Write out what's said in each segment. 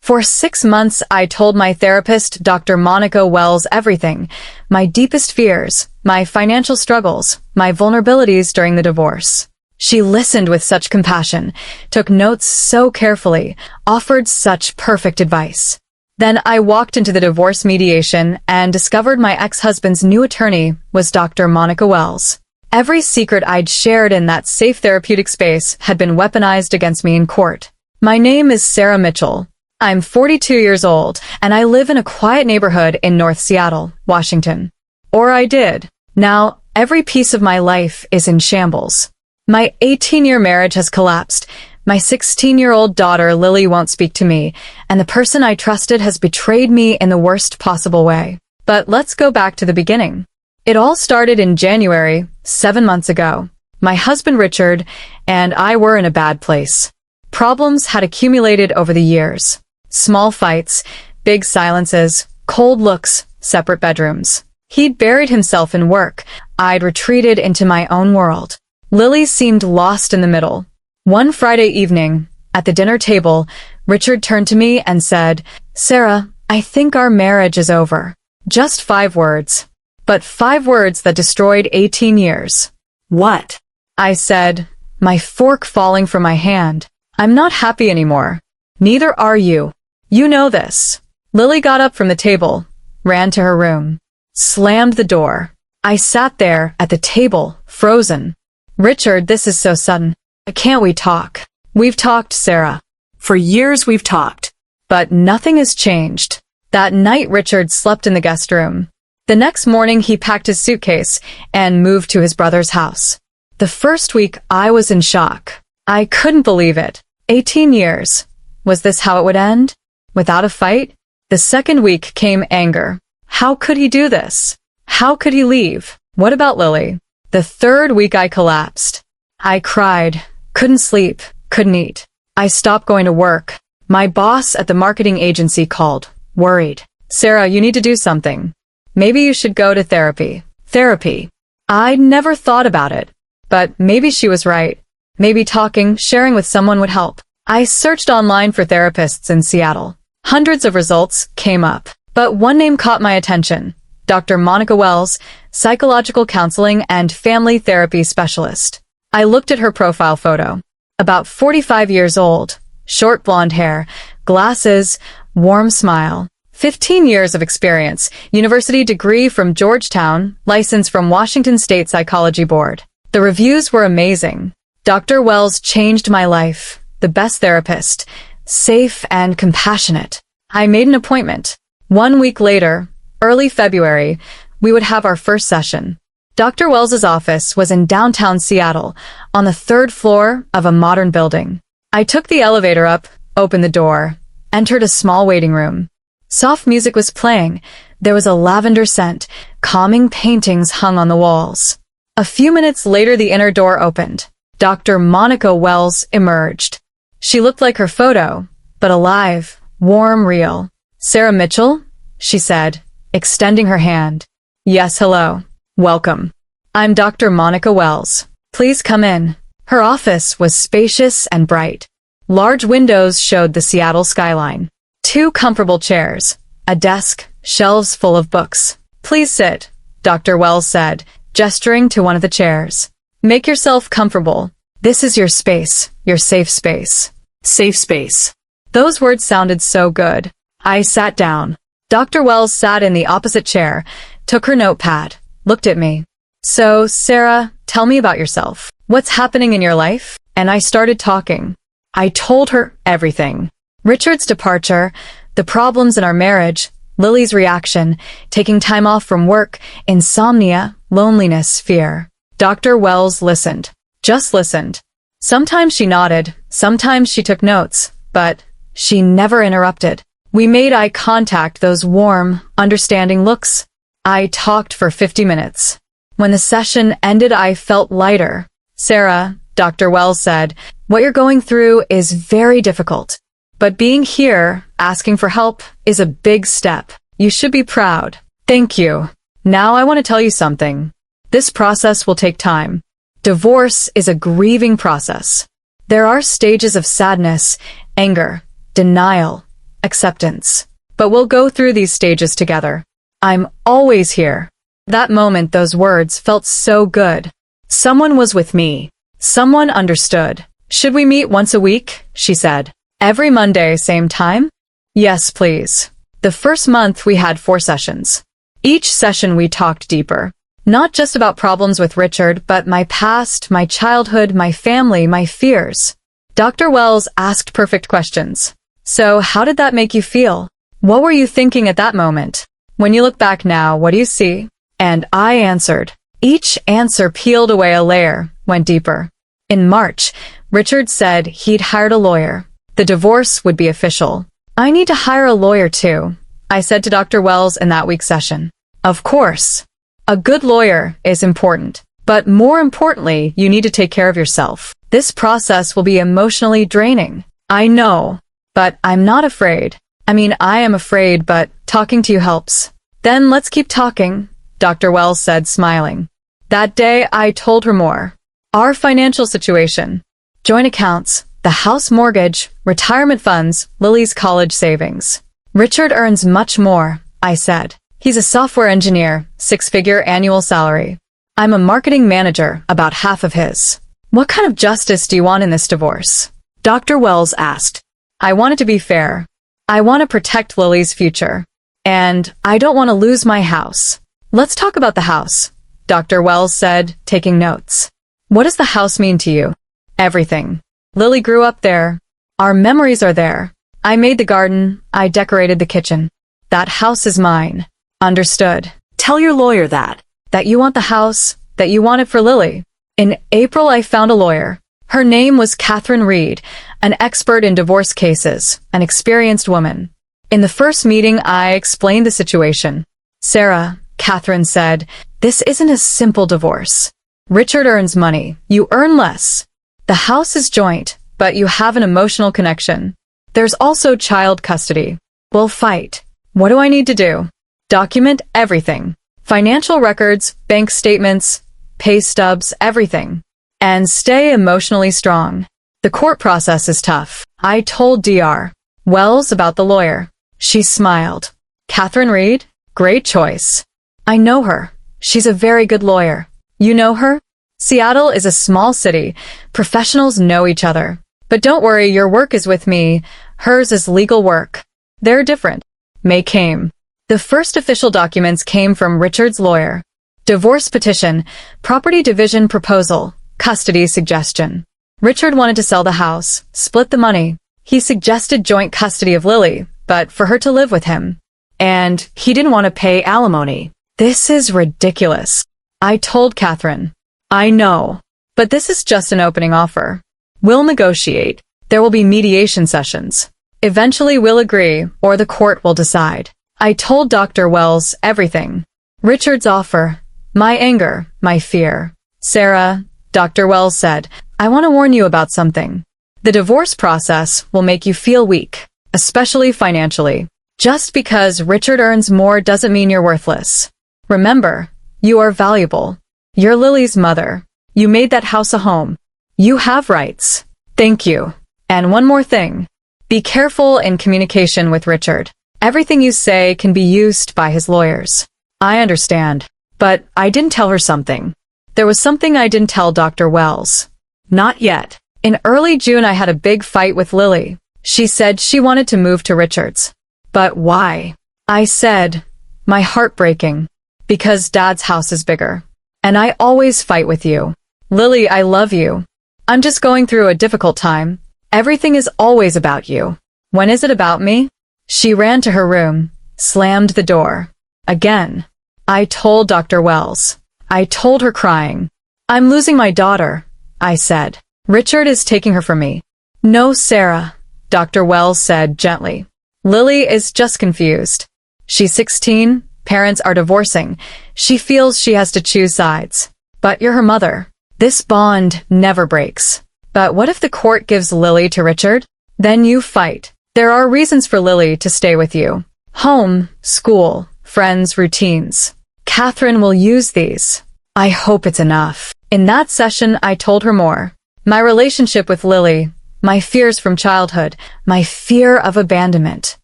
For 6 months, I told my therapist, Dr. Monica Wells, everything. My deepest fears, my financial struggles, my vulnerabilities during the divorce. She listened with such compassion, took notes so carefully, offered such perfect advice. Then I walked into the divorce mediation and discovered my ex-husband's new attorney was Dr. Monica Wells. Every secret I'd shared in that safe therapeutic space had been weaponized against me in court. My name is Sarah Mitchell. I'm 42 years old, and I live in a quiet neighborhood in North Seattle, Washington. Or I did. Now, every piece of my life is in shambles. My 18-year marriage has collapsed. My 16-year-old daughter, Lily, won't speak to me, and the person I trusted has betrayed me in the worst possible way. But let's go back to the beginning. It all started in January, 7 months ago. My husband, Richard, and I were in a bad place. Problems had accumulated over the years. Small fights, big silences, cold looks, separate bedrooms. He'd buried himself in work. I'd retreated into my own world. Lily seemed lost in the middle. One Friday evening, at the dinner table, Richard turned to me and said, "Sarah, I think our marriage is over." Just 5 words. But 5 words that destroyed 18 years. What? I said, my fork falling from my hand. I'm not happy anymore. Neither are you. You know this. Lily got up from the table, ran to her room, slammed the door. I sat there at the table, frozen. Richard, this is so sudden. Can't we talk? We've talked, Sarah. For years we've talked. But nothing has changed. That night Richard slept in the guest room. The next morning he packed his suitcase and moved to his brother's house. The first week I was in shock. I couldn't believe it. 18 years. Was this how it would end? Without a fight? The second week came anger. How could he do this? How could he leave? What about Lily? The third week I collapsed. I cried. Couldn't sleep. Couldn't eat. I stopped going to work. My boss at the marketing agency called, worried. "Sarah, you need to do something. Maybe you should go to therapy." Therapy. I'd never thought about it. But maybe she was right. Maybe talking, sharing with someone would help. I searched online for therapists in Seattle. Hundreds of results came up. But one name caught my attention. Dr. Monica Wells, psychological counseling and family therapy specialist. I looked at her profile photo. About 45 years old, short blonde hair, glasses, warm smile. 15 years of experience, university degree from Georgetown, license from Washington State Psychology Board. The reviews were amazing. Dr. Wells changed my life. The best therapist. Safe and compassionate. I made an appointment. 1 week later, early February, we would have our first session. Dr. Wells's office was in downtown Seattle, on the 3rd floor of a modern building. I took the elevator up, opened the door, entered a small waiting room. Soft music was playing. There was a lavender scent. Calming paintings hung on the walls. A few minutes later, the inner door opened. Dr. Monica Wells emerged. She looked like her photo, but alive, warm, real. "Sarah Mitchell?" she said, extending her hand. "Yes, hello. Welcome. I'm Dr. Monica Wells. Please come in." Her office was spacious and bright. Large windows showed the Seattle skyline. 2 comfortable chairs, a desk, shelves full of books. "Please sit," Dr. Wells said, gesturing to one of the chairs. "Make yourself comfortable. This is your space, your safe space." Safe space. Those words sounded so good. I sat down. Dr. Wells sat in the opposite chair, took her notepad, looked at me. "So, Sarah, tell me about yourself. What's happening in your life?" And I started talking. I told her everything. Richard's departure, the problems in our marriage, Lily's reaction, taking time off from work, insomnia, loneliness, fear. Dr. Wells listened. Just listened. Sometimes she nodded, sometimes she took notes, but she never interrupted. We made eye contact, those warm, understanding looks. I talked for 50 minutes. When the session ended, I felt lighter. "Sarah," Dr. Wells said, "what you're going through is very difficult. But being here, asking for help, is a big step. You should be proud. Thank you. Now I want to tell you something. This process will take time. Divorce is a grieving process. There are stages of sadness, anger, denial, acceptance. But we'll go through these stages together. I'm always here. That moment, those words felt so good. Someone was with me. Someone understood. Should we meet once a week? She said. Every Monday, same time? Yes, please. The first month we had 4 sessions. Each session we talked deeper. Not just about problems with Richard, but my past, my childhood, my family, my fears. Dr. Wells asked perfect questions. So how did that make you feel? What were you thinking at that moment? When you look back now, what do you see? And I answered. Each answer peeled away a layer, went deeper. In March, Richard said he'd hired a lawyer. The divorce would be official. I need to hire a lawyer too, I said to Dr. Wells in that week's session. Of course. A good lawyer is important. But more importantly, you need to take care of yourself. This process will be emotionally draining. I know. But I'm not afraid. I am afraid, but talking to you helps. Then let's keep talking, Dr. Wells said, smiling. That day, I told her more. Our financial situation. Joint accounts, the house mortgage, retirement funds, Lily's college savings. Richard earns much more, I said. He's a software engineer, 6-figure annual salary. I'm a marketing manager, about half of his. What kind of justice do you want in this divorce? Dr. Wells asked. I want it to be fair. I want to protect Lily's future. And I don't want to lose my house. Let's talk about the house, Dr. Wells said, taking notes. What does the house mean to you? Everything. Lily grew up there. Our memories are there. I made the garden. I decorated the kitchen. That house is mine. Understood. Tell your lawyer that. That you want the house, that you want it for Lily. In April, I found a lawyer. Her name was Catherine Reed, an expert in divorce cases, an experienced woman. In the first meeting, I explained the situation. Sarah, Catherine said, this isn't a simple divorce. Richard earns money. You earn less. The house is joint, but you have an emotional connection. There's also child custody. We'll fight. What do I need to do? Document everything. Financial records, bank statements, pay stubs, everything. And stay emotionally strong. The court process is tough. I told Dr. Wells about the lawyer. She smiled. Catherine Reed? Great choice. I know her. She's a very good lawyer. You know her? Seattle is a small city. Professionals know each other. But don't worry, your work is with me. Hers is legal work. They're different. May came. The first official documents came from Richard's lawyer. Divorce petition, property division proposal, custody suggestion. Richard wanted to sell the house, split the money. He suggested joint custody of Lily, but for her to live with him. And he didn't want to pay alimony. This is ridiculous. I told Catherine. I know. But this is just an opening offer. We'll negotiate. There will be mediation sessions. Eventually we'll agree, or the court will decide. I told Dr. Wells everything. Richard's offer, my anger, my fear. Sarah, Dr. Wells said, I want to warn you about something. The divorce process will make you feel weak, especially financially. Just because Richard earns more doesn't mean you're worthless. Remember, you are valuable. You're Lily's mother. You made that house a home. You have rights. Thank you. And one more thing. Be careful in communication with Richard. Everything you say can be used by his lawyers. I understand. But I didn't tell her something. There was something I didn't tell Dr. Wells. Not yet. In early June, I had a big fight with Lily. She said she wanted to move to Richard's. But why? I said, my heart breaking. Because Dad's house is bigger. And I always fight with you. Lily, I love you. I'm just going through a difficult time. Everything is always about you. When is it about me? She ran to her room, slammed the door. Again. I told Dr. Wells. I told her crying. I'm losing my daughter, I said. Richard is taking her from me. No, Sarah, Dr. Wells said gently. Lily is just confused. She's 16, parents are divorcing. She feels she has to choose sides. But you're her mother. This bond never breaks. But what if the court gives Lily to Richard? Then you fight. There are reasons for Lily to stay with you. Home, school, friends, routines. Catherine will use these. I hope it's enough. In that session, I told her more. My relationship with Lily, my fears from childhood, my fear of abandonment.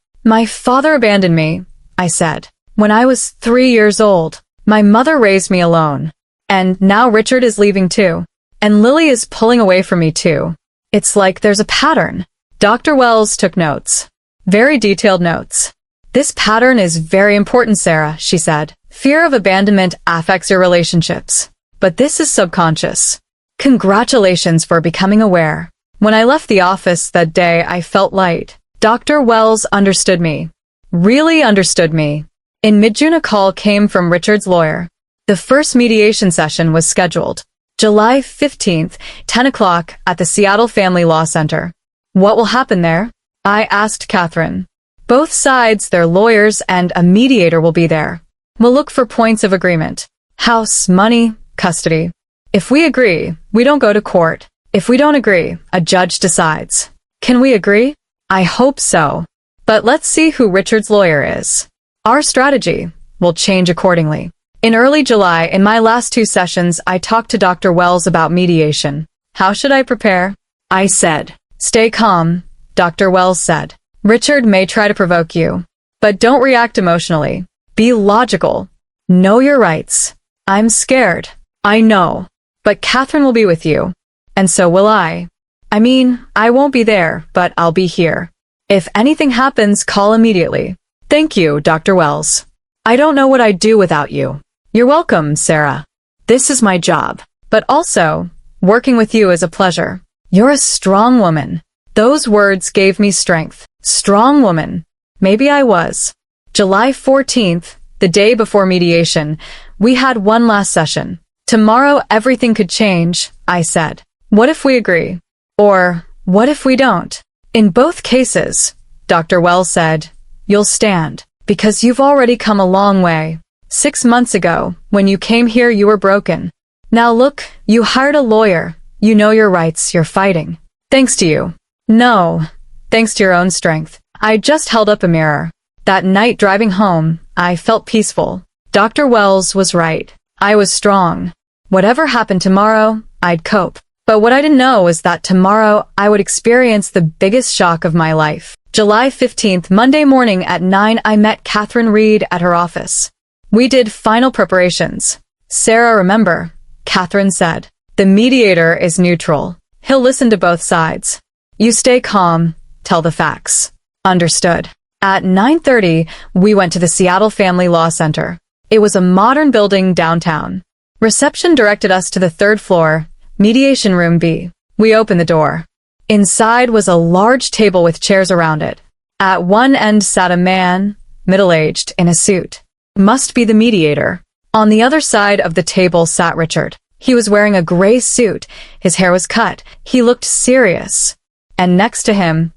My father abandoned me, I said. When I was 3 years old, my mother raised me alone. And now Richard is leaving too. And Lily is pulling away from me too. It's like there's a pattern. Dr. Wells took notes. Very detailed notes. This pattern is very important, Sarah, she said. Fear of abandonment affects your relationships. But this is subconscious. Congratulations for becoming aware. When I left the office that day, I felt light. Dr. Wells understood me. Really understood me. In mid-June, a call came from Richard's lawyer. The first mediation session was scheduled. July 15th, 10 o'clock at the Seattle Family Law Center. What will happen there? I asked Catherine. Both sides, their lawyers, and a mediator will be there. We'll look for points of agreement. House, money, custody. If we agree, we don't go to court. If we don't agree, a judge decides. Can we agree? I hope so. But let's see who Richard's lawyer is. Our strategy will change accordingly. In early July, in my last 2 sessions, I talked to Dr. Wells about mediation. How should I prepare? I said. Stay calm, Dr. Wells said. Richard may try to provoke you, but don't react emotionally. Be logical. Know your rights. I'm scared. I know. But Catherine will be with you. And so will I. I mean, I won't be there, but I'll be here. If anything happens, call immediately. Thank you, Dr. Wells. I don't know what I'd do without you. You're welcome, Sarah. This is my job. But also, working with you is a pleasure. You're a strong woman. Those words gave me strength. Strong woman. Maybe I was. July 14th, the day before mediation, we had one last session. Tomorrow everything could change, I said. What if we agree? Or, what if we don't? In both cases, Dr. Wells said, you'll stand, because you've already come a long way. 6 months ago, when you came here, you were broken. Now look, you hired a lawyer. You know your rights, you're fighting. Thanks to you. No, thanks to your own strength. I just held up a mirror. That night driving home, I felt peaceful. Dr. Wells was right. I was strong. Whatever happened tomorrow, I'd cope. But what I didn't know was that tomorrow I would experience the biggest shock of my life. July 15th, Monday morning at 9, I met Catherine Reed at her office. We did final preparations. Sarah, remember, Catherine said. The mediator is neutral. He'll listen to both sides. You stay calm, tell the facts. Understood. At 9:30, we went to the Seattle Family Law Center. It was a modern building downtown. Reception directed us to the 3rd floor, mediation room B. We opened the door. Inside was a large table with chairs around it. At one end sat a man, middle-aged, in a suit. Must be the mediator. On the other side of the table sat Richard. He was wearing a gray suit. His hair was cut. He looked serious. And next to him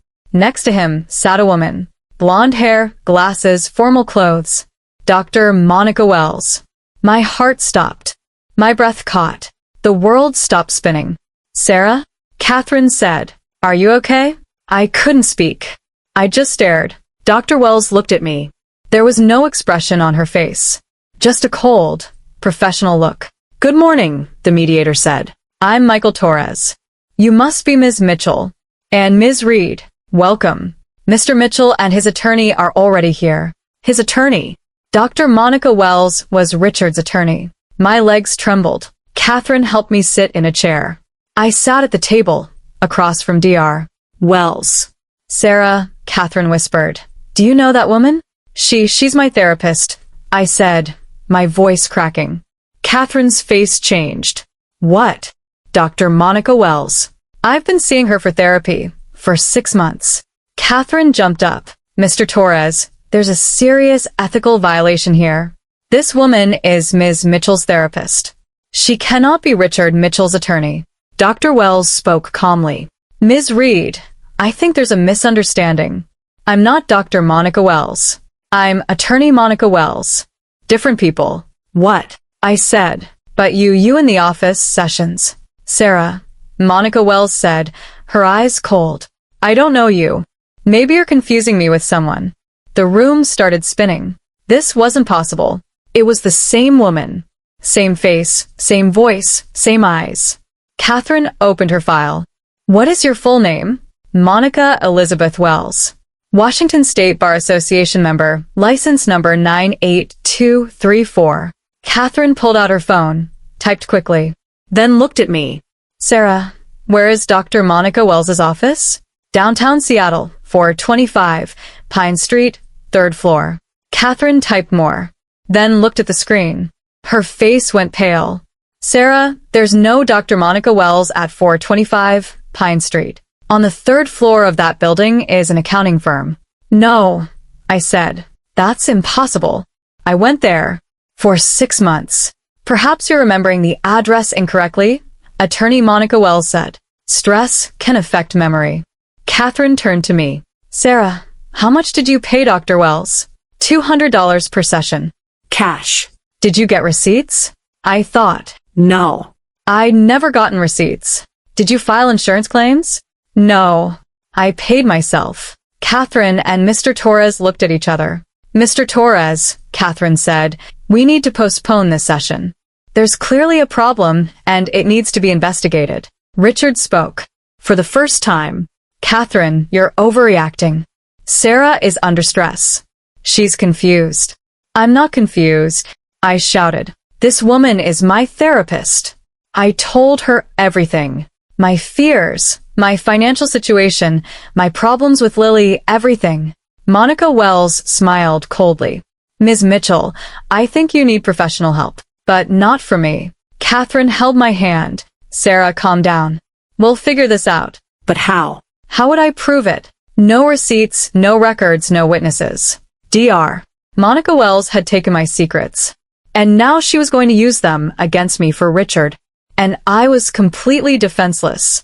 sat a woman. Blonde hair, glasses, formal clothes. Dr. Monica Wells. My heart stopped. My breath caught. The world stopped spinning. Sarah? Catherine said. Are you okay? I couldn't speak. I just stared. Dr. Wells looked at me. There was no expression on her face. Just a cold, professional look. Good morning, the mediator said. I'm Michael Torres. You must be Ms. Mitchell. And Ms. Reed. Welcome. Mr. Mitchell and his attorney are already here. His attorney. Dr. Monica Wells was Richard's attorney. My legs trembled. Catherine helped me sit in a chair. I sat at the table, across from Dr. Wells. Sarah, Catherine whispered. Do you know that woman? She's my therapist, I said, my voice cracking. Catherine's face changed. What? Dr. Monica Wells. I've been seeing her for therapy for 6 months. Catherine jumped up. Mr. Torres, there's a serious ethical violation here. This woman is Ms. Mitchell's therapist. She cannot be Richard Mitchell's attorney. Dr. Wells spoke calmly. Ms. Reed, I think there's a misunderstanding. I'm not Dr. Monica Wells. I'm attorney Monica Wells. Different people. What? I said. But you in the office sessions. Sarah, Monica Wells said, her eyes cold. I don't know you. Maybe you're confusing me with someone. The room started spinning. This wasn't possible. It was the same woman. Same face, same voice, same eyes. Catherine opened her file. What is your full name? Monica Elizabeth Wells. Washington State Bar Association member, license number 98234. Catherine pulled out her phone, typed quickly, then looked at me. Sarah, where is Dr. Monica Wells's office? Downtown Seattle, 425, Pine Street, 3rd floor. Catherine typed more, then looked at the screen. Her face went pale. Sarah, there's no Dr. Monica Wells at 425, Pine Street. On the 3rd floor of that building is an accounting firm. No, I said. That's impossible. I went there for 6 months. Perhaps you're remembering the address incorrectly, Attorney Monica Wells said. Stress can affect memory. Catherine turned to me. Sarah, how much did you pay Dr. Wells? $200 per session. Cash. Did you get receipts? I thought. No. I'd never gotten receipts. Did you file insurance claims? No. I paid myself. Catherine and Mr. Torres looked at each other. Mr. Torres, Catherine said, we need to postpone this session. There's clearly a problem, and it needs to be investigated. Richard spoke. For the first time. Catherine, you're overreacting. Sarah is under stress. She's confused. I'm not confused, I shouted. This woman is my therapist. I told her everything. My fears, my financial situation, my problems with Lily, everything. Monica Wells smiled coldly. Ms. Mitchell, I think you need professional help, but not from me. Catherine held my hand. Sarah, calm down. We'll figure this out. But how? How would I prove it? No receipts, no records, no witnesses. Dr. Monica Wells had taken my secrets. And now she was going to use them against me for Richard. And I was completely defenseless.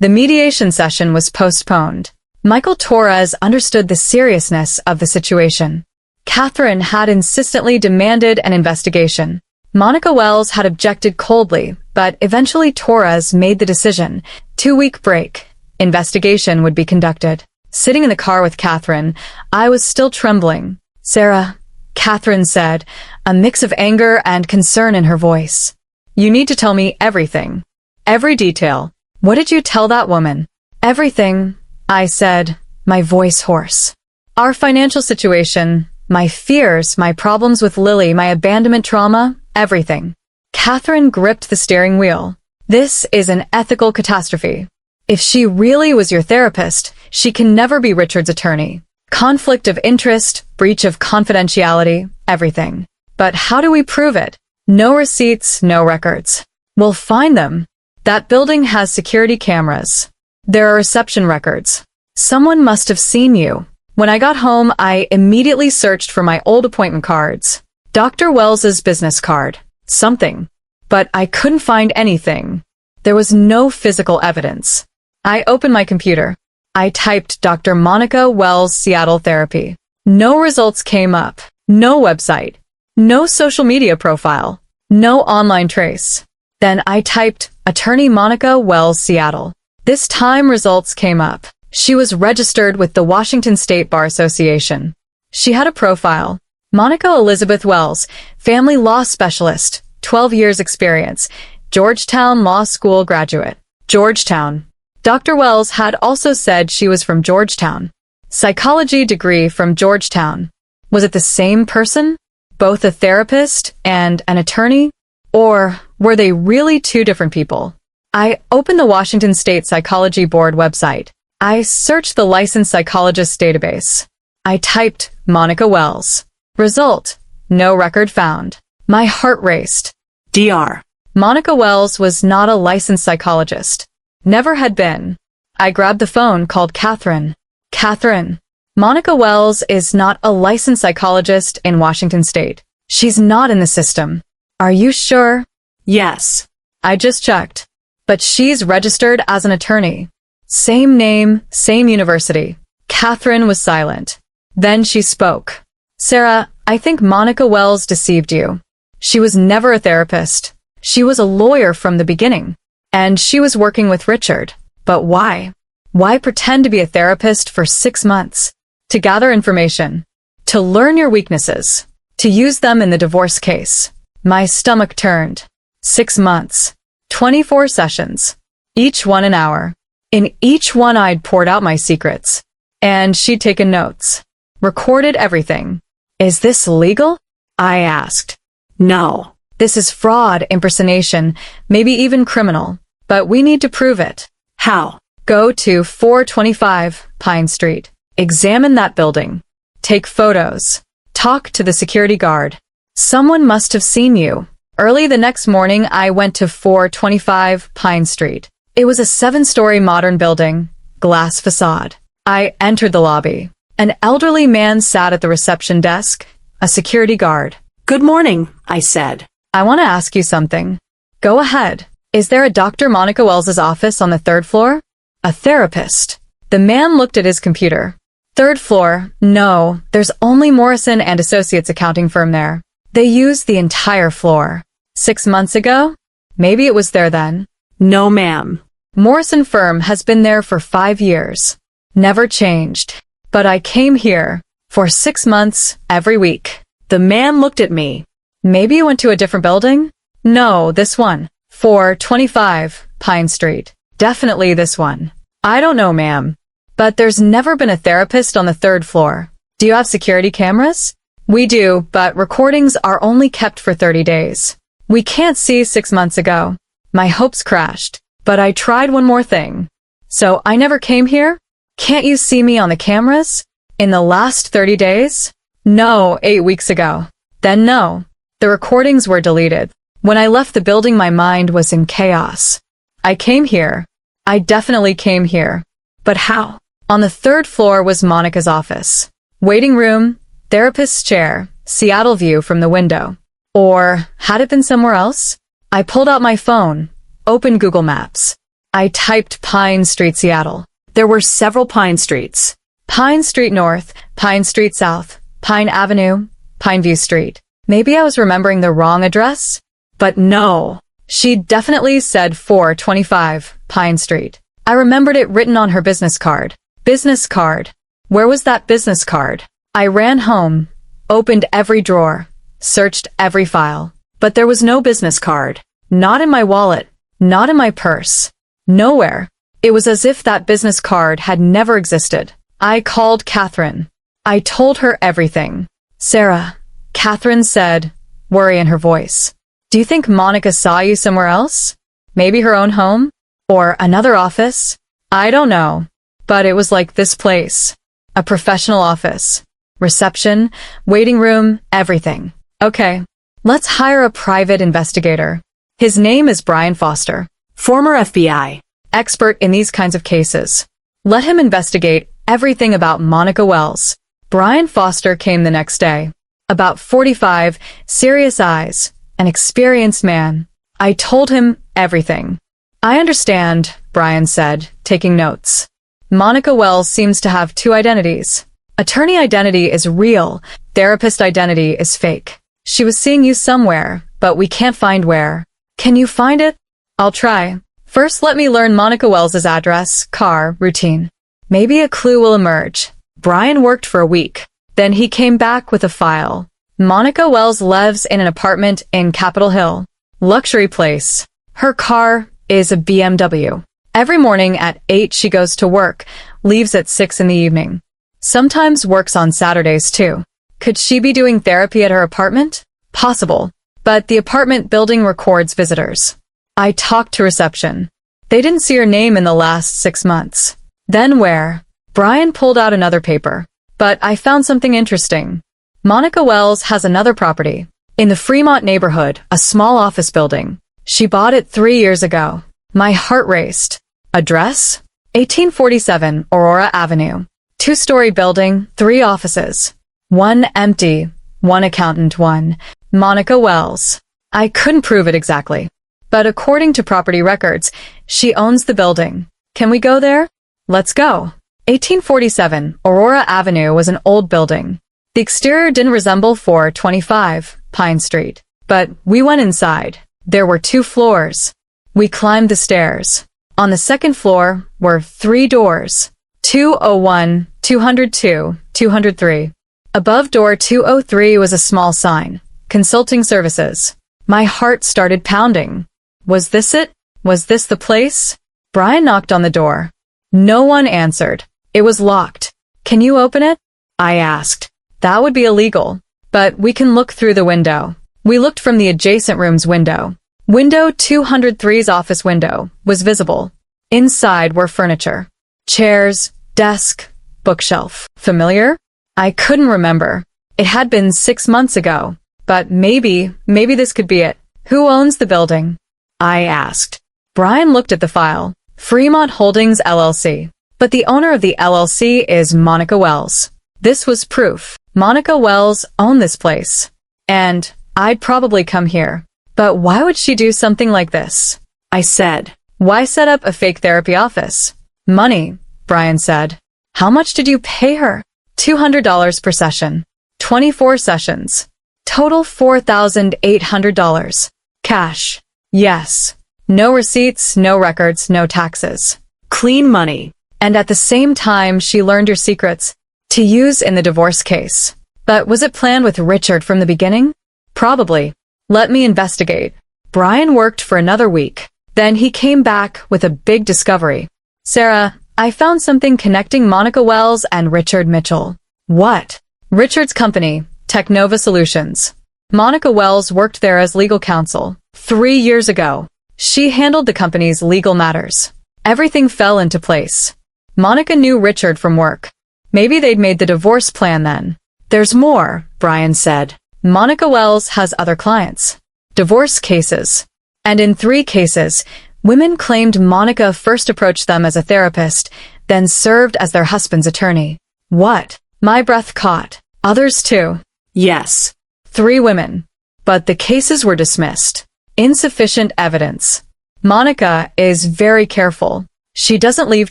The mediation session was postponed. Michael Torres understood the seriousness of the situation. Catherine had insistently demanded an investigation. Monica Wells had objected coldly, but eventually Torres made the decision. 2-week break. Investigation would be conducted. Sitting in the car with Catherine, I was still trembling. Sarah, Catherine said, a mix of anger and concern in her voice. You need to tell me everything. Every detail. What did you tell that woman? Everything, I said, my voice hoarse. Our financial situation, my fears, my problems with Lily, my abandonment trauma, everything. Catherine gripped the steering wheel. This is an ethical catastrophe. If she really was your therapist, she can never be Richard's attorney. Conflict of interest, breach of confidentiality, everything. But how do we prove it? No receipts, no records. We'll find them. That building has security cameras. There are reception records. Someone must have seen you. When I got home, I immediately searched for my old appointment cards. Dr. Wells's business card. Something. But I couldn't find anything. There was no physical evidence. I opened my computer. I typed Dr. Monica Wells Seattle Therapy. No results came up. No website. No social media profile. No online trace. Then I typed Attorney Monica Wells Seattle. This time results came up. She was registered with the Washington State Bar Association. She had a profile. Monica Elizabeth Wells, family law specialist, 12 years experience, Georgetown Law School graduate. Georgetown. Dr. Wells had also said she was from Georgetown. Psychology degree from Georgetown. Was it the same person? Both a therapist and an attorney? Or were they really two different people? I opened the Washington State Psychology Board website. I searched the licensed psychologist database. I typed Monica Wells. Result: no record found. My heart raced. Dr. Monica Wells was not a licensed psychologist. Never had been. I grabbed the phone, called Catherine. Catherine, Monica Wells is not a licensed psychologist in Washington State. She's not in the system. Are you sure? Yes. I just checked. But she's registered as an attorney. Same name, same university. Catherine was silent. Then she spoke. Sarah, I think Monica Wells deceived you. She was never a therapist. She was a lawyer from the beginning. And she was working with Richard. But why? Why pretend to be a therapist for 6 months? To gather information. To learn your weaknesses. To use them in the divorce case. My stomach turned. 6 months. 24 sessions. Each one an hour. In each one I'd poured out my secrets. And she'd taken notes. Recorded everything. Is this legal? I asked. No. This is fraud, impersonation, maybe even criminal. But we need to prove it. How? Go to 425 Pine Street. Examine that building. Take photos. Talk to the security guard. Someone must have seen you. Early the next morning, I went to 425 Pine Street. It was a 7-story modern building, glass facade. I entered the lobby. An elderly man sat at the reception desk, a security guard. Good morning, I said. I want to ask you something. Go ahead. Is there a Dr. Monica Wells's office on the 3rd floor? A therapist. The man looked at his computer. 3rd floor, no, there's only Morrison and Associates accounting firm there. They used the entire floor. 6 months ago? Maybe it was there then. No, ma'am. Morrison firm has been there for 5 years. Never changed. But I came here for 6 months every week. The man looked at me. Maybe you went to a different building? No, this one. 425 Pine Street. Definitely this one. I don't know, ma'am. But there's never been a therapist on the 3rd floor. Do you have security cameras? We do, but recordings are only kept for 30 days. We can't see 6 months ago. My hopes crashed. But I tried one more thing. So I never came here? Can't you see me on the cameras? In the last 30 days? No, 8 weeks ago. Then no. The recordings were deleted. When I left the building, my mind was in chaos. I came here. I definitely came here. But how? On the 3rd floor was Monica's office. Waiting room, therapist's chair, Seattle view from the window. Or had it been somewhere else? I pulled out my phone, opened Google Maps. I typed Pine Street, Seattle. There were several Pine Streets. Pine Street North, Pine Street South, Pine Avenue, Pineview Street. Maybe I was remembering the wrong address? But no. She definitely said 425 Pine Street. I remembered it written on her business card. Business card. Where was that business card? I ran home, opened every drawer, searched every file. But there was no business card. Not in my wallet. Not in my purse. Nowhere. It was as if that business card had never existed. I called Catherine. I told her everything. Sarah, Catherine said, worry in her voice. Do you think Monica saw you somewhere else? Maybe her own home? Or another office? I don't know. But it was like this place. A professional office. Reception, waiting room, everything. Okay, let's hire a private investigator. His name is Brian Foster. Former FBI. Expert in these kinds of cases. Let him investigate everything about Monica Wells. Brian Foster came the next day. About 45, serious eyes, an experienced man. I told him everything. I understand, Brian said, taking notes. Monica Wells seems to have 2 identities. Attorney identity is real, therapist identity is fake. She was seeing you somewhere, but we can't find where. Can you find it? I'll try. First, let me learn Monica Wells's address, car, routine. Maybe a clue will emerge. Brian worked for a week. Then he came back with a file. Monica Wells lives in an apartment in Capitol Hill. Luxury place. Her car is a BMW. Every morning at 8 she goes to work, leaves at 6 in the evening. Sometimes works on Saturdays too. Could she be doing therapy at her apartment? Possible. But the apartment building records visitors. I talked to reception. They didn't see her name in the last 6 months. Then where? Brian pulled out another paper. But I found something interesting. Monica Wells has another property. In the Fremont neighborhood, a small office building. She bought it 3 years ago. My heart raced. Address? 1847 Aurora Avenue. 2-story building, 3 offices. 1 empty, 1 accountant, 1 Monica Wells. I couldn't prove it exactly. But according to property records, she owns the building. Can we go there? Let's go. 1847 Aurora Avenue was an old building. The exterior didn't resemble 425 Pine Street. But we went inside. There were 2 floors. We climbed the stairs. On the 2nd floor were 3 doors. 201, 202, 203. Above door 203 was a small sign. Consulting services. My heart started pounding. Was this it? Was this the place? Brian knocked on the door. No one answered. It was locked. Can you open it? I asked. That would be illegal. But we can look through the window. We looked from the adjacent room's window. Window 203's office window was visible. Inside were furniture. Chairs, desk, bookshelf. Familiar? I couldn't remember. It had been 6 months ago. But maybe this could be it. Who owns the building? I asked. Brian looked at the file. Fremont Holdings LLC. But the owner of the LLC is Monica Wells. This was proof. Monica Wells owned this place. And I'd probably come here. But why would she do something like this? I said. Why set up a fake therapy office? Money, Brian said. How much did you pay her? $200 per session. 24 sessions. Total $4,800. Cash. Yes. No receipts, no records, no taxes. Clean money. And at the same time, she learned your secrets to use in the divorce case. But was it planned with Richard from the beginning? Probably. Let me investigate. Brian worked for another week. Then he came back with a big discovery. Sarah, I found something connecting Monica Wells and Richard Mitchell. What? Richard's company, Technova Solutions. Monica Wells worked there as legal counsel 3 years ago. She handled the company's legal matters. Everything fell into place. Monica knew Richard from work. Maybe they'd made the divorce plan then. There's more, Brian said. Monica Wells has other clients. Divorce cases. And in 3 cases, women claimed Monica first approached them as a therapist, then served as their husband's attorney. What? My breath caught. Others too. Yes. 3 women. But the cases were dismissed. Insufficient evidence. Monica is very careful. She doesn't leave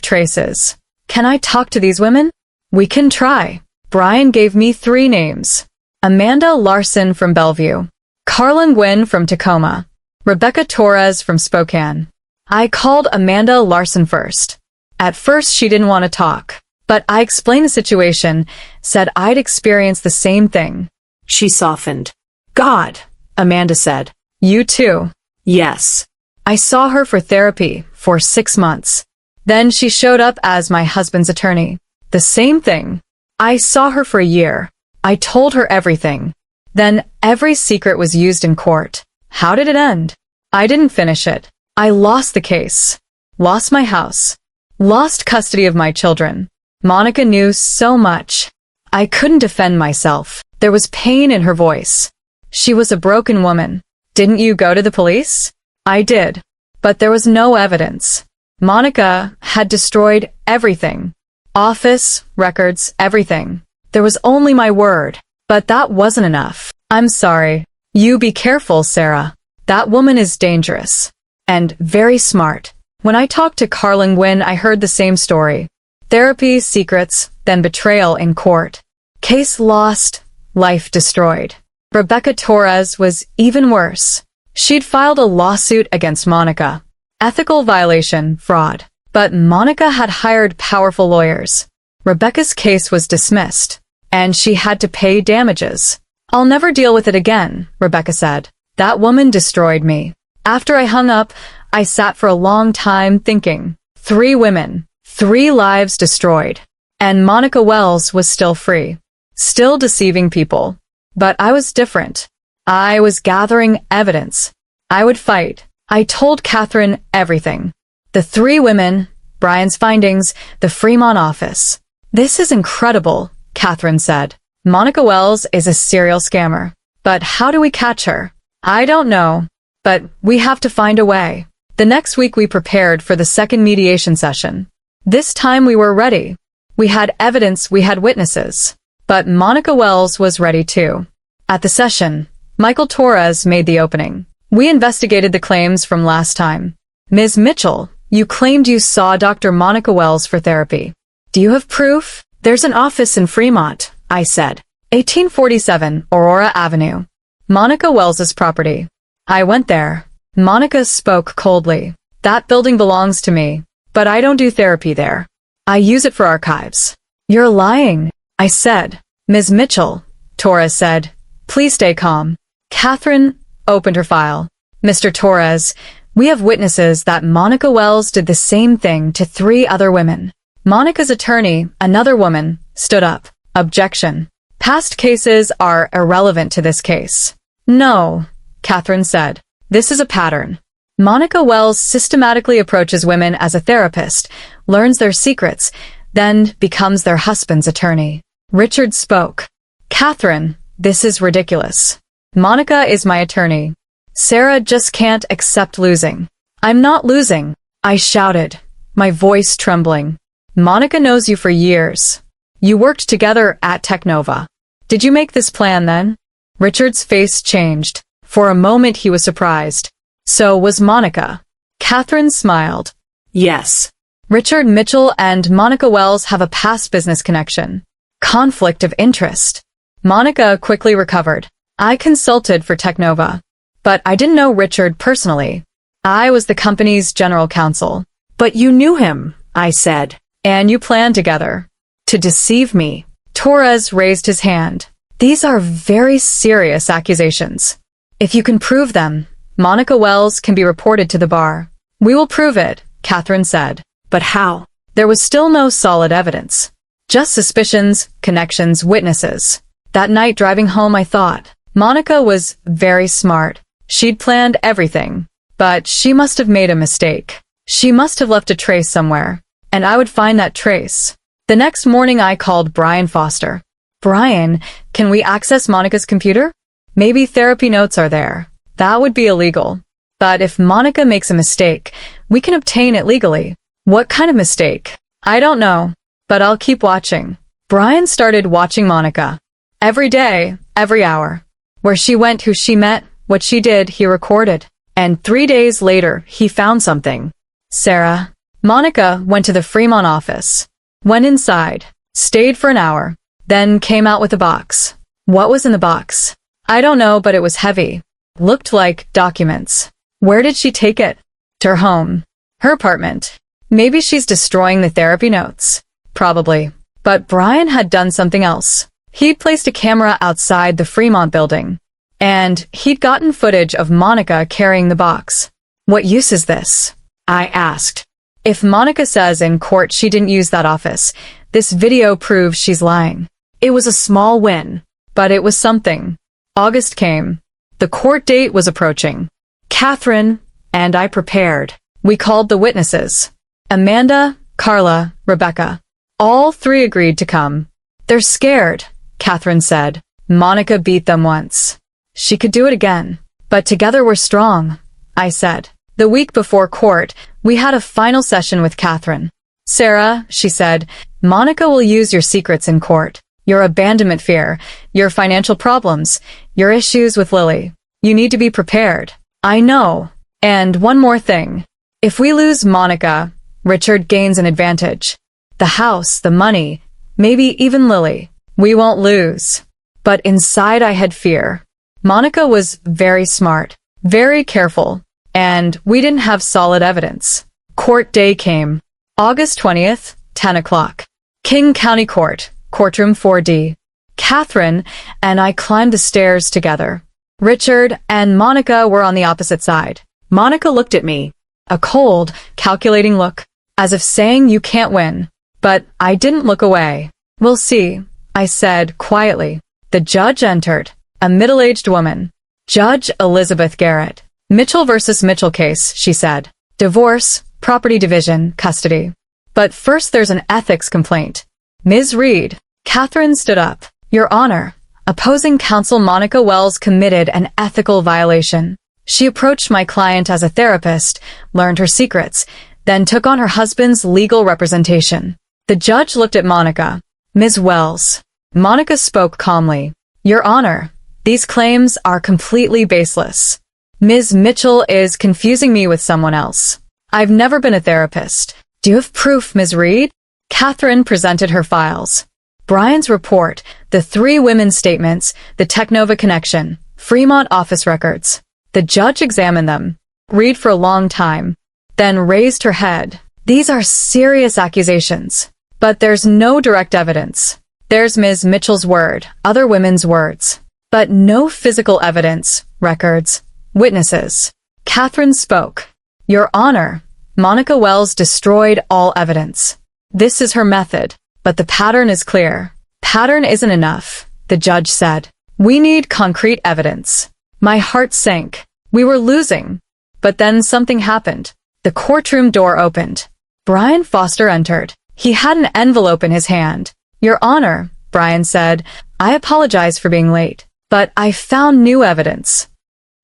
traces. Can I talk to these women? We can try. Brian gave me 3 names. Amanda Larson from Bellevue. Carlin Gwynn from Tacoma. Rebecca Torres from Spokane. I called Amanda Larson first. At first she didn't want to talk. But I explained the situation, said I'd experienced the same thing. She softened. God, Amanda said. You too. Yes. I saw her for therapy for 6 months. Then she showed up as my husband's attorney. The same thing. I saw her for a year. I told her everything. Then every secret was used in court. How did it end? I didn't finish it. I lost the case. Lost my house. Lost custody of my children. Monica knew so much. I couldn't defend myself. There was pain in her voice. She was a broken woman. Didn't you go to the police? I did. But there was no evidence. Monica had destroyed everything. Office, records, everything. There was only my word. But that wasn't enough. I'm sorry. You be careful, Sarah. That woman is dangerous. And very smart. When I talked to Carlin Gwynn, I heard the same story. Therapy, secrets, then betrayal in court. Case lost, life destroyed. Rebecca Torres was even worse. She'd filed a lawsuit against Monica. Ethical violation, fraud. But Monica had hired powerful lawyers. Rebecca's case was dismissed. And she had to pay damages. I'll never deal with it again, Rebecca said. That woman destroyed me. After I hung up, I sat for a long time thinking. 3 women, 3 lives destroyed. And Monica Wells was still free. Still deceiving people. But I was different. I was gathering evidence. I would fight. I told Catherine everything. The 3 women, Brian's findings, the Fremont office. This is incredible, Catherine said. Monica Wells is a serial scammer. But how do we catch her? I don't know. But we have to find a way. The next week we prepared for the second mediation session. This time we were ready. We had evidence, we had witnesses. But Monica Wells was ready too. At the session, Michael Torres made the opening. We investigated the claims from last time. Ms. Mitchell, you claimed you saw Dr. Monica Wells for therapy. Do you have proof? There's an office in Fremont, I said. 1847 Aurora Avenue. Monica Wells's property. I went there. Monica spoke coldly. That building belongs to me, but I don't do therapy there. I use it for archives. You're lying, I said. Ms. Mitchell, Torres said. Please stay calm. Catherine opened her file. Mr. Torres, we have witnesses that Monica Wells did the same thing to 3 other women. Monica's attorney, another woman, stood up. Objection. Past cases are irrelevant to this case. No, Catherine said. This is a pattern. Monica Wells systematically approaches women as a therapist, learns their secrets, then becomes their husband's attorney. Richard spoke. Catherine, this is ridiculous. Monica is my attorney. Sarah just can't accept losing. I'm not losing, I shouted, my voice trembling. Monica knows you for years. You worked together at Technova. Did you make this plan then? Richard's face changed. For a moment he was surprised. So was Monica. Catherine smiled. Yes. Richard Mitchell and Monica Wells have a past business connection. Conflict of interest. Monica quickly recovered. I consulted for Technova. But I didn't know Richard personally. I was the company's general counsel. But you knew him, I said. And you planned together. To deceive me. Torres raised his hand. These are very serious accusations. If you can prove them, Monica Wells can be reported to the bar. We will prove it, Catherine said. But how? There was still no solid evidence. Just suspicions, connections, witnesses. That night driving home I thought, Monica was very smart. She'd planned everything. But she must have made a mistake. She must have left a trace somewhere. And I would find that trace. The next morning I called Brian Foster. Brian, can we access Monica's computer? Maybe therapy notes are there. That would be illegal. But if Monica makes a mistake, we can obtain it legally. What kind of mistake? I don't know. But I'll keep watching. Brian started watching Monica. Every day, every hour. Where she went, who she met, what she did, he recorded. And 3 days later, he found something. Sarah. Monica went to the Fremont office. Went inside. Stayed for an hour. Then came out with a box. What was in the box? I don't know, but it was heavy. Looked like documents. Where did she take it? To her home. Her apartment. Maybe she's destroying the therapy notes. Probably. But Brian had done something else. He'd placed a camera outside the Fremont building. And he'd gotten footage of Monica carrying the box. What use is this? I asked. If Monica says in court she didn't use that office, this video proves she's lying. It was a small win. But it was something. August came. The court date was approaching. Catherine and I prepared. We called the witnesses. Amanda, Carla, Rebecca. All three agreed to come. They're scared, Catherine said. Monica beat them once. She could do it again. But together we're strong, I said. The week before court, we had a final session with Catherine. Sarah, she said, Monica will use your secrets in court. Your abandonment fear, your financial problems, your issues with Lily. You need to be prepared. I know. And one more thing. If we lose Monica, Richard gains an advantage. The house, the money, maybe even Lily. We won't lose. But inside I had fear. Monica was very smart, very careful, and we didn't have solid evidence. Court day came. August 20th, 10 o'clock. King County Court, courtroom 4D. Catherine and I climbed the stairs together. Richard and Monica were on the opposite side. Monica looked at me. A cold, calculating look, as if saying you can't win. But I didn't look away. We'll see, I said quietly. The judge entered. A middle-aged woman. Judge Elizabeth Garrett. Mitchell versus Mitchell case, she said. Divorce, property division, custody. But first there's an ethics complaint. Ms. Reed. Catherine stood up. Your Honor, opposing counsel Monica Wells committed an ethical violation. She approached my client as a therapist, learned her secrets, then took on her husband's legal representation. The judge looked at Monica. Ms. Wells. Monica spoke calmly. Your Honor, these claims are completely baseless. Ms. Mitchell is confusing me with someone else. I've never been a therapist. Do you have proof, Ms. Reed? Catherine presented her files. Brian's report, the 3 women's statements, the Technova connection, Fremont office records. The judge examined them. Reed for a long time. Then raised her head. These are serious accusations. But there's no direct evidence. There's Ms. Mitchell's word, other women's words. But no physical evidence, records, witnesses. Catherine spoke. Your Honor, Monica Wells destroyed all evidence. This is her method, but the pattern is clear. Pattern isn't enough, the judge said. We need concrete evidence. My heart sank. We were losing. But then something happened. The courtroom door opened. Brian Foster entered. He had an envelope in his hand. Your Honor, Brian said, I apologize for being late, but I found new evidence.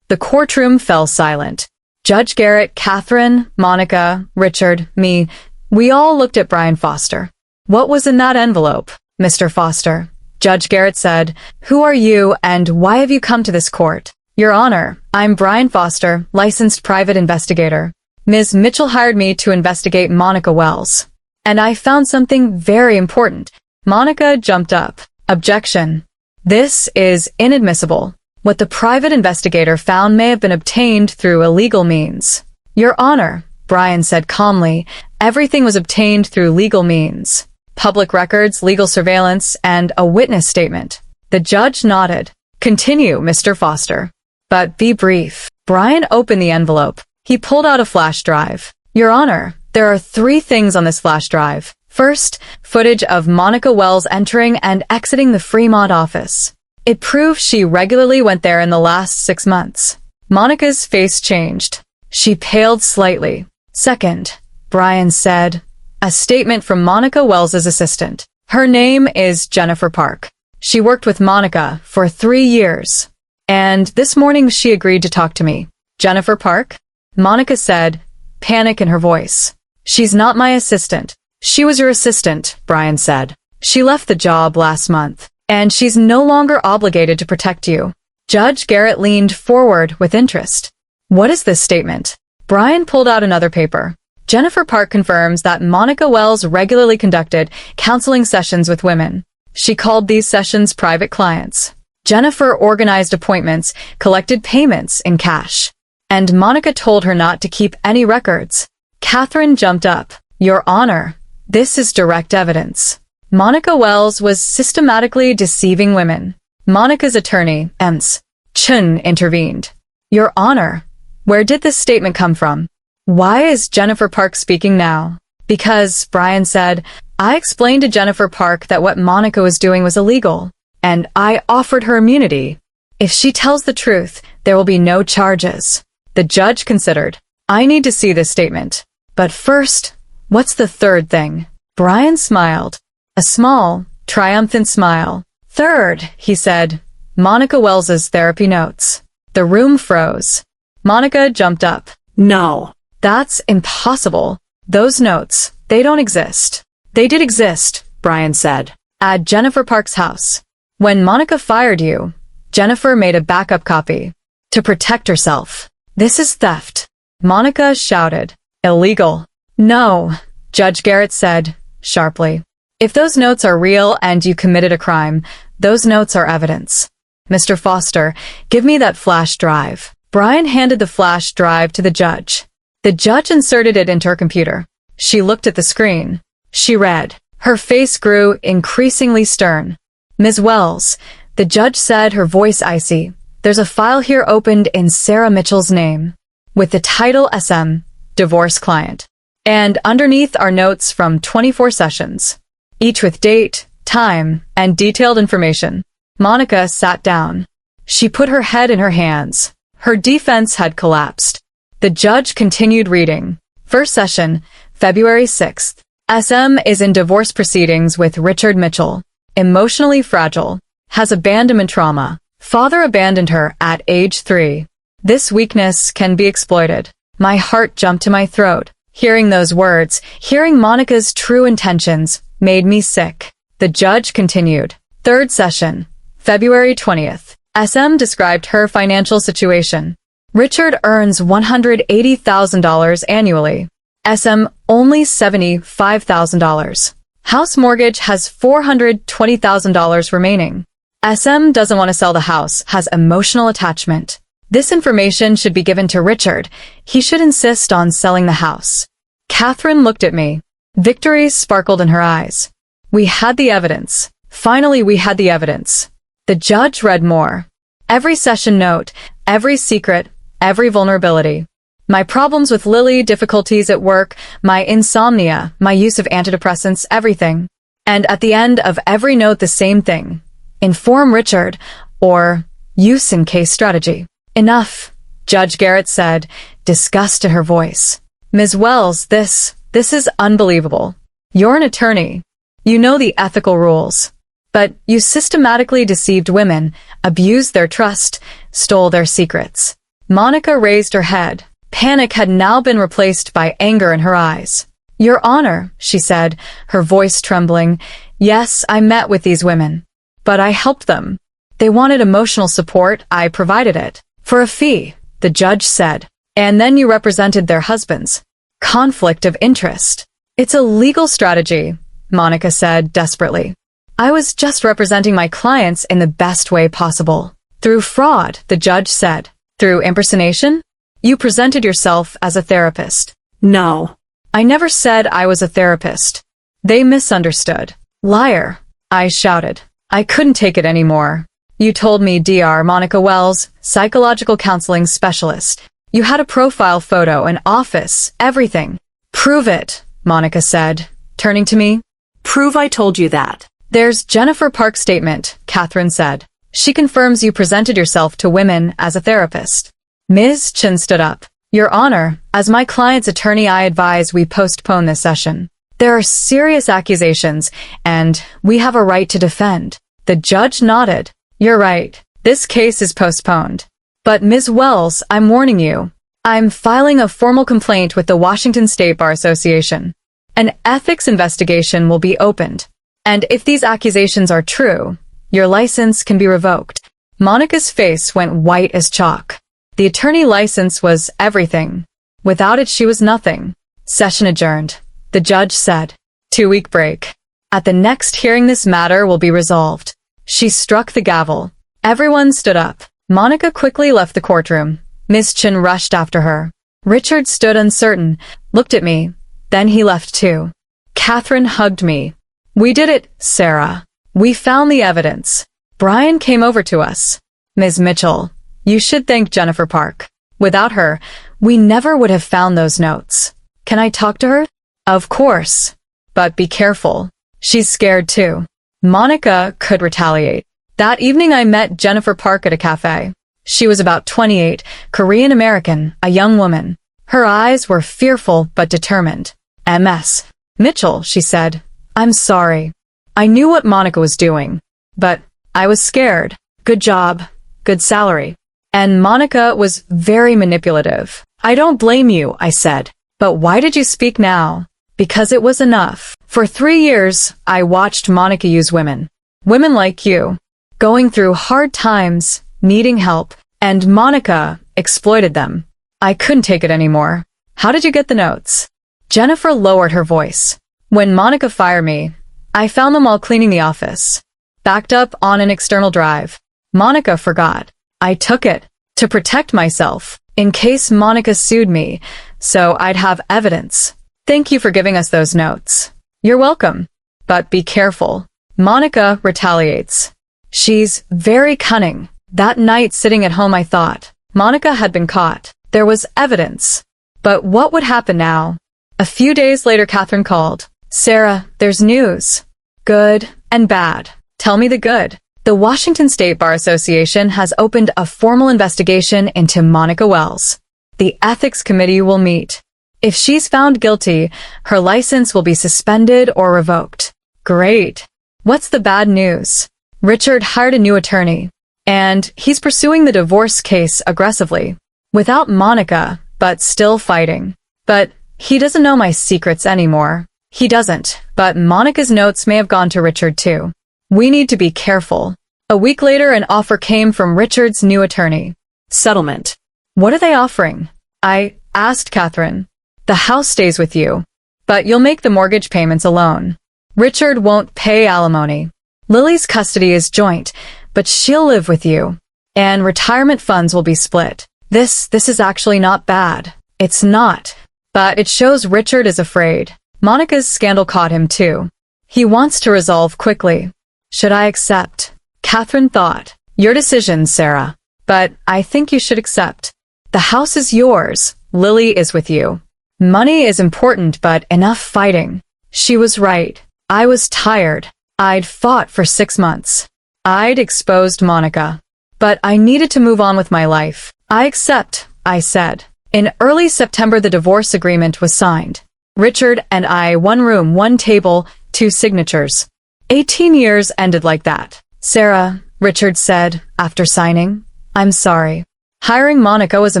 The courtroom fell silent. Judge Garrett, Catherine, Monica, Richard, me, we all looked at Brian Foster. What was in that envelope, Mr. Foster? Judge Garrett said, Who are you and why have you come to this court? Your Honor, I'm Brian Foster, licensed private investigator. Ms. Mitchell hired me to investigate Monica Wells. And I found something very important. Monica jumped up. Objection. This is inadmissible. What the private investigator found may have been obtained through illegal means. Your Honor, Brian said calmly, everything was obtained through legal means. Public records, legal surveillance, and a witness statement. The judge nodded. Continue, Mr. Foster. But be brief. Brian opened the envelope. He pulled out a flash drive. Your Honor, there are 3 things on this flash drive. First, footage of Monica Wells entering and exiting the Fremont office. It proves she regularly went there in the last 6 months. Monica's face changed. She paled slightly. Second, Brian said, a statement from Monica Wells' assistant. Her name is Jennifer Park. She worked with Monica for 3 years. And this morning she agreed to talk to me. Jennifer Park? Monica said, panic in her voice. She's not my assistant. She was your assistant, Brian said. She left the job last month, and she's no longer obligated to protect you. Judge Garrett leaned forward with interest. What is this statement? Brian pulled out another paper. Jennifer Park confirms that Monica Wells regularly conducted counseling sessions with women. She called these sessions private clients. Jennifer organized appointments, collected payments in cash. And Monica told her not to keep any records. Catherine jumped up. Your Honor, this is direct evidence. Monica Wells was systematically deceiving women. Monica's attorney, Ems Chun, intervened. Your Honor, where did this statement come from? Why is Jennifer Park speaking now? Because, Brian said, I explained to Jennifer Park that what Monica was doing was illegal, and I offered her immunity. If she tells the truth, there will be no charges. The judge considered. I need to see this statement. But first, what's the third thing? Brian smiled. A small, triumphant smile. Third, he said, Monica Wells's therapy notes. The room froze. Monica jumped up. No. That's impossible. Those notes, they don't exist. They did exist, Brian said. At Jennifer Park's house. When Monica fired you, Jennifer made a backup copy. To protect herself. This is theft. Monica shouted. Illegal. No, Judge Garrett said, sharply. If those notes are real and you committed a crime, those notes are evidence. Mr. Foster, give me that flash drive. Brian handed the flash drive to the judge. The judge inserted it into her computer. She looked at the screen. She read. Her face grew increasingly stern. Ms. Wells, the judge said, her voice icy, there's a file here opened in Sarah Mitchell's name, with the title SM, Divorce Client. And underneath are notes from 24 sessions, each with date, time, and detailed information. Monica sat down. She put her head in her hands. Her defense had collapsed. The judge continued reading. First session, February 6th. SM is in divorce proceedings with Richard Mitchell. Emotionally fragile. Has abandonment trauma. Father abandoned her at age 3. This weakness can be exploited. My heart jumped to my throat. Hearing those words, hearing Monica's true intentions, made me sick. The judge continued. Third session, February 20th. SM described her financial situation. Richard earns $180,000 annually. SM only $75,000. House mortgage has $420,000 remaining. SM doesn't want to sell the house, has emotional attachment. This information should be given to Richard. He should insist on selling the house. Catherine looked at me. Victory sparkled in her eyes. We had the evidence. Finally, we had the evidence. The judge read more. Every session note, every secret, every vulnerability. My problems with Lily, difficulties at work, my insomnia, my use of antidepressants, everything. And at the end of every note the same thing. Inform Richard, or use in case strategy. Enough, Judge Garrett said, disgust in her voice. Ms. Wells, this is unbelievable. You're an attorney. You know the ethical rules. But you systematically deceived women, abused their trust, stole their secrets. Monica raised her head. Panic had now been replaced by anger in her eyes. Your Honor, she said, her voice trembling, yes, I met with these women. But I helped them. They wanted emotional support, I provided it. For a fee, the judge said. And then you represented their husbands. Conflict of interest. It's a legal strategy, Monica said desperately. I was just representing my clients in the best way possible. Through fraud, the judge said. Through impersonation? You presented yourself as a therapist. No. I never said I was a therapist. They misunderstood. Liar, I shouted. I couldn't take it anymore. You told me Dr. Monica Wells, psychological counseling specialist. You had a profile photo, an office, everything. Prove it, Monica said, turning to me. Prove I told you that. There's Jennifer Park's statement, Catherine said. She confirms you presented yourself to women as a therapist. Ms. Chin stood up. Your Honor, as my client's attorney, I advise we postpone this session. There are serious accusations, and we have a right to defend. The judge nodded. You're right. This case is postponed. But Ms. Wells, I'm warning you. I'm filing a formal complaint with the Washington State Bar Association. An ethics investigation will be opened. And if these accusations are true, your license can be revoked. Monica's face went white as chalk. The attorney license was everything. Without it, she was nothing. Session adjourned. The judge said. 2-week break. At the next hearing, this matter will be resolved. She struck the gavel. Everyone stood up. Monica quickly left the courtroom. Ms. Chin rushed after her. Richard stood uncertain, looked at me. Then he left too. Catherine hugged me. We did it, Sarah. We found the evidence. Brian came over to us. Ms. Mitchell, you should thank Jennifer Park. Without her, we never would have found those notes. Can I talk to her? Of course. But be careful. She's scared too. Monica could retaliate. That evening I met Jennifer Park at a cafe. She was about 28, Korean American, a young woman. Her eyes were fearful but determined. Ms. Mitchell, she said. I'm sorry. I knew what Monica was doing. But I was scared. Good job. Good salary. And Monica was very manipulative. I don't blame you, I said. But why did you speak now? Because it was enough. For 3 years, I watched Monica use women. Women like you. Going through hard times, needing help. And Monica exploited them. I couldn't take it anymore. How did you get the notes? Jennifer lowered her voice. When Monica fired me, I found them while cleaning the office. Backed up on an external drive. Monica forgot. I took it to protect myself, in case Monica sued me, so I'd have evidence. Thank you for giving us those notes. You're welcome. But be careful. Monica retaliates. She's very cunning. That night sitting at home I thought, Monica had been caught. There was evidence. But what would happen now? A few days later Catherine called. Sarah, there's news. Good and bad. Tell me the good. The Washington State Bar Association has opened a formal investigation into Monica Wells. The Ethics Committee will meet. If she's found guilty, her license will be suspended or revoked. Great. What's the bad news? Richard hired a new attorney, and he's pursuing the divorce case aggressively. Without Monica, but still fighting. But he doesn't know my secrets anymore. He doesn't, but Monica's notes may have gone to Richard too. We need to be careful. A week later, an offer came from Richard's new attorney. Settlement. What are they offering? I asked Catherine. The house stays with you, but you'll make the mortgage payments alone. Richard won't pay alimony. Lily's custody is joint, but she'll live with you. And retirement funds will be split. This is actually not bad. It's not. But it shows Richard is afraid. Monica's scandal caught him too. He wants to resolve quickly. Should I accept? Catherine thought. Your decision, Sarah. But I think you should accept. The house is yours. Lily is with you. Money is important, but enough fighting. She was right. I was tired. I'd fought for 6 months. I'd exposed Monica. But I needed to move on with my life. I accept, I said. In early September, the divorce agreement was signed. Richard and I, 1 room, 1 table, 2 signatures. 18 years ended like that. Sarah, Richard said, after signing, I'm sorry. Hiring Monica was a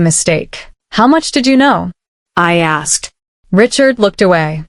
mistake. How much did you know? I asked. Richard looked away.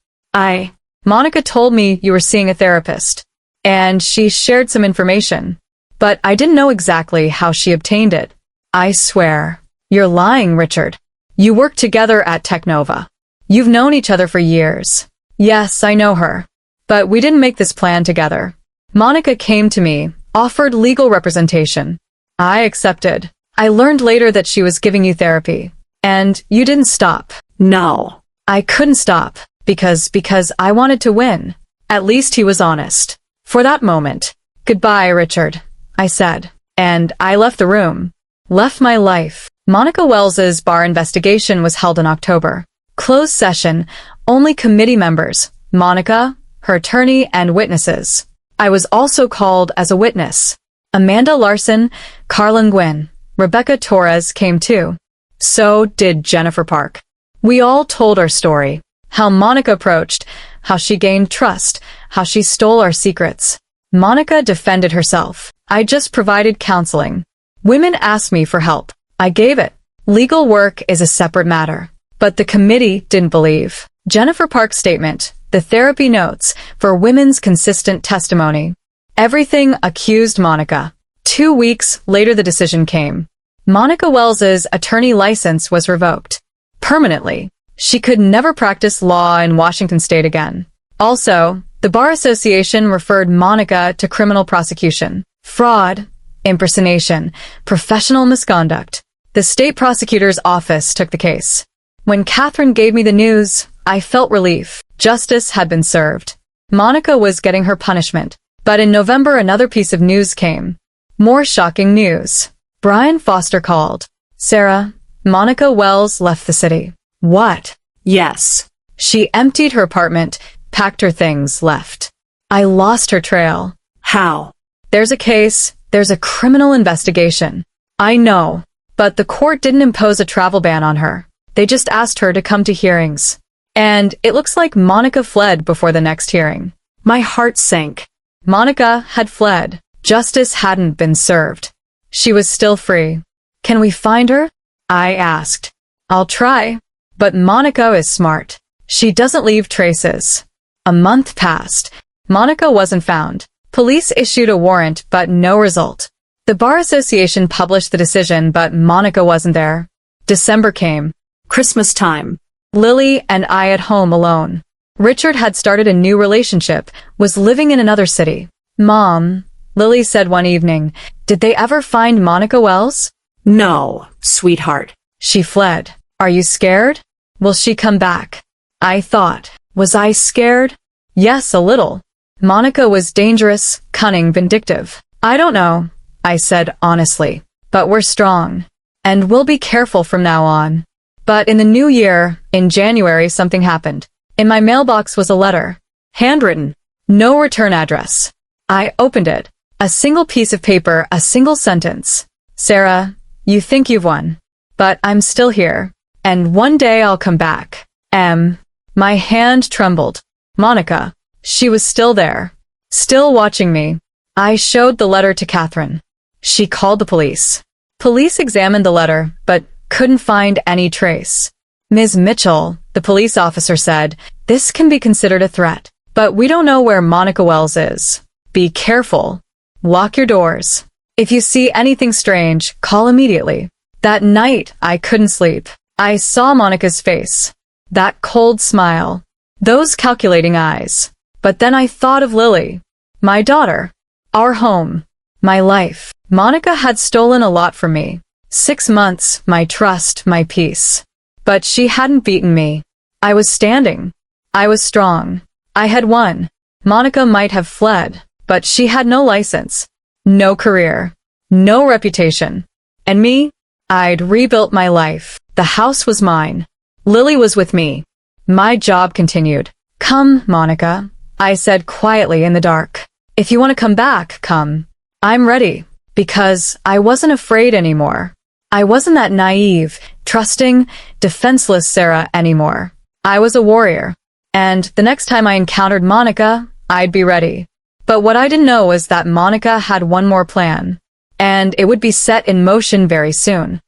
Monica told me you were seeing a therapist, and she shared some information, but I didn't know exactly how she obtained it. I swear. You're lying, Richard. You worked together at Technova. You've known each other for years. Yes, I know her. But we didn't make this plan together. Monica came to me, offered legal representation. I accepted. I learned later that she was giving you therapy. And you didn't stop. No. I couldn't stop, because I wanted to win. At least he was honest. For that moment. Goodbye, Richard, I said. And I left the room. Left my life. Monica Wells's bar investigation was held in October. Closed session, only committee members, Monica, her attorney, and witnesses. I was also called as a witness. Amanda Larson, Carlin Gwynn, Rebecca Torres came too. So did Jennifer Park. We all told our story. How Monica approached, how she gained trust, how she stole our secrets. Monica defended herself. I just provided counseling. Women asked me for help. I gave it. Legal work is a separate matter. But the committee didn't believe. Jennifer Park's statement, the therapy notes, for women's consistent testimony. Everything accused Monica. 2 weeks later the decision came. Monica Wells's attorney license was revoked. Permanently. She could never practice law in Washington state again. Also, the Bar Association referred Monica to criminal prosecution. Fraud, impersonation, professional misconduct. The state prosecutor's office took the case. When Catherine gave me the news, I felt relief. Justice had been served. Monica was getting her punishment. But in November another piece of news came. More shocking news. Brian Foster called. Sarah, Monica Wells left the city. What? Yes. She emptied her apartment, packed her things, left. I lost her trail. How? There's a case, there's a criminal investigation. I know, but the court didn't impose a travel ban on her. They just asked her to come to hearings. And it looks like Monica fled before the next hearing. My heart sank. Monica had fled. Justice hadn't been served. She was still free. Can we find her? I asked. I'll try. But Monica is smart. She doesn't leave traces. A month passed. Monica wasn't found. Police issued a warrant, but no result. The Bar Association published the decision, but Monica wasn't there. December came. Christmas time. Lily and I at home alone. Richard had started a new relationship, was living in another city. Mom, Lily said one evening, did they ever find Monica Wells? No, sweetheart. She fled. Are you scared? Will she come back? I thought. Was I scared? Yes, a little. Monica was dangerous, cunning, vindictive. I don't know, I said honestly. But we're strong. And we'll be careful from now on. But in the new year, in January, something happened. In my mailbox was a letter. Handwritten. No return address. I opened it. A single piece of paper, a single sentence. Sarah, you think you've won. But I'm still here. And one day I'll come back. My hand trembled. Monica. She was still there. Still watching me. I showed the letter to Catherine. She called the police. Police examined the letter, but couldn't find any trace. Ms. Mitchell, the police officer, said, this can be considered a threat. But we don't know where Monica Wells is. Be careful. Lock your doors. If you see anything strange, call immediately. That night, I couldn't sleep. I saw Monica's face. That cold smile. Those calculating eyes. But then I thought of Lily. My daughter. Our home. My life. Monica had stolen a lot from me. 6 months, my trust, my peace. But she hadn't beaten me. I was standing. I was strong. I had won. Monica might have fled, but she had no license. No career. No reputation. And me? I'd rebuilt my life. The house was mine. Lily was with me. My job continued. Come, Monica, I said quietly in the dark. If you want to come back, come. I'm ready. Because I wasn't afraid anymore. I wasn't that naive, trusting, defenseless Sarah anymore. I was a warrior. And the next time I encountered Monica, I'd be ready. But what I didn't know was that Monica had one more plan. And it would be set in motion very soon.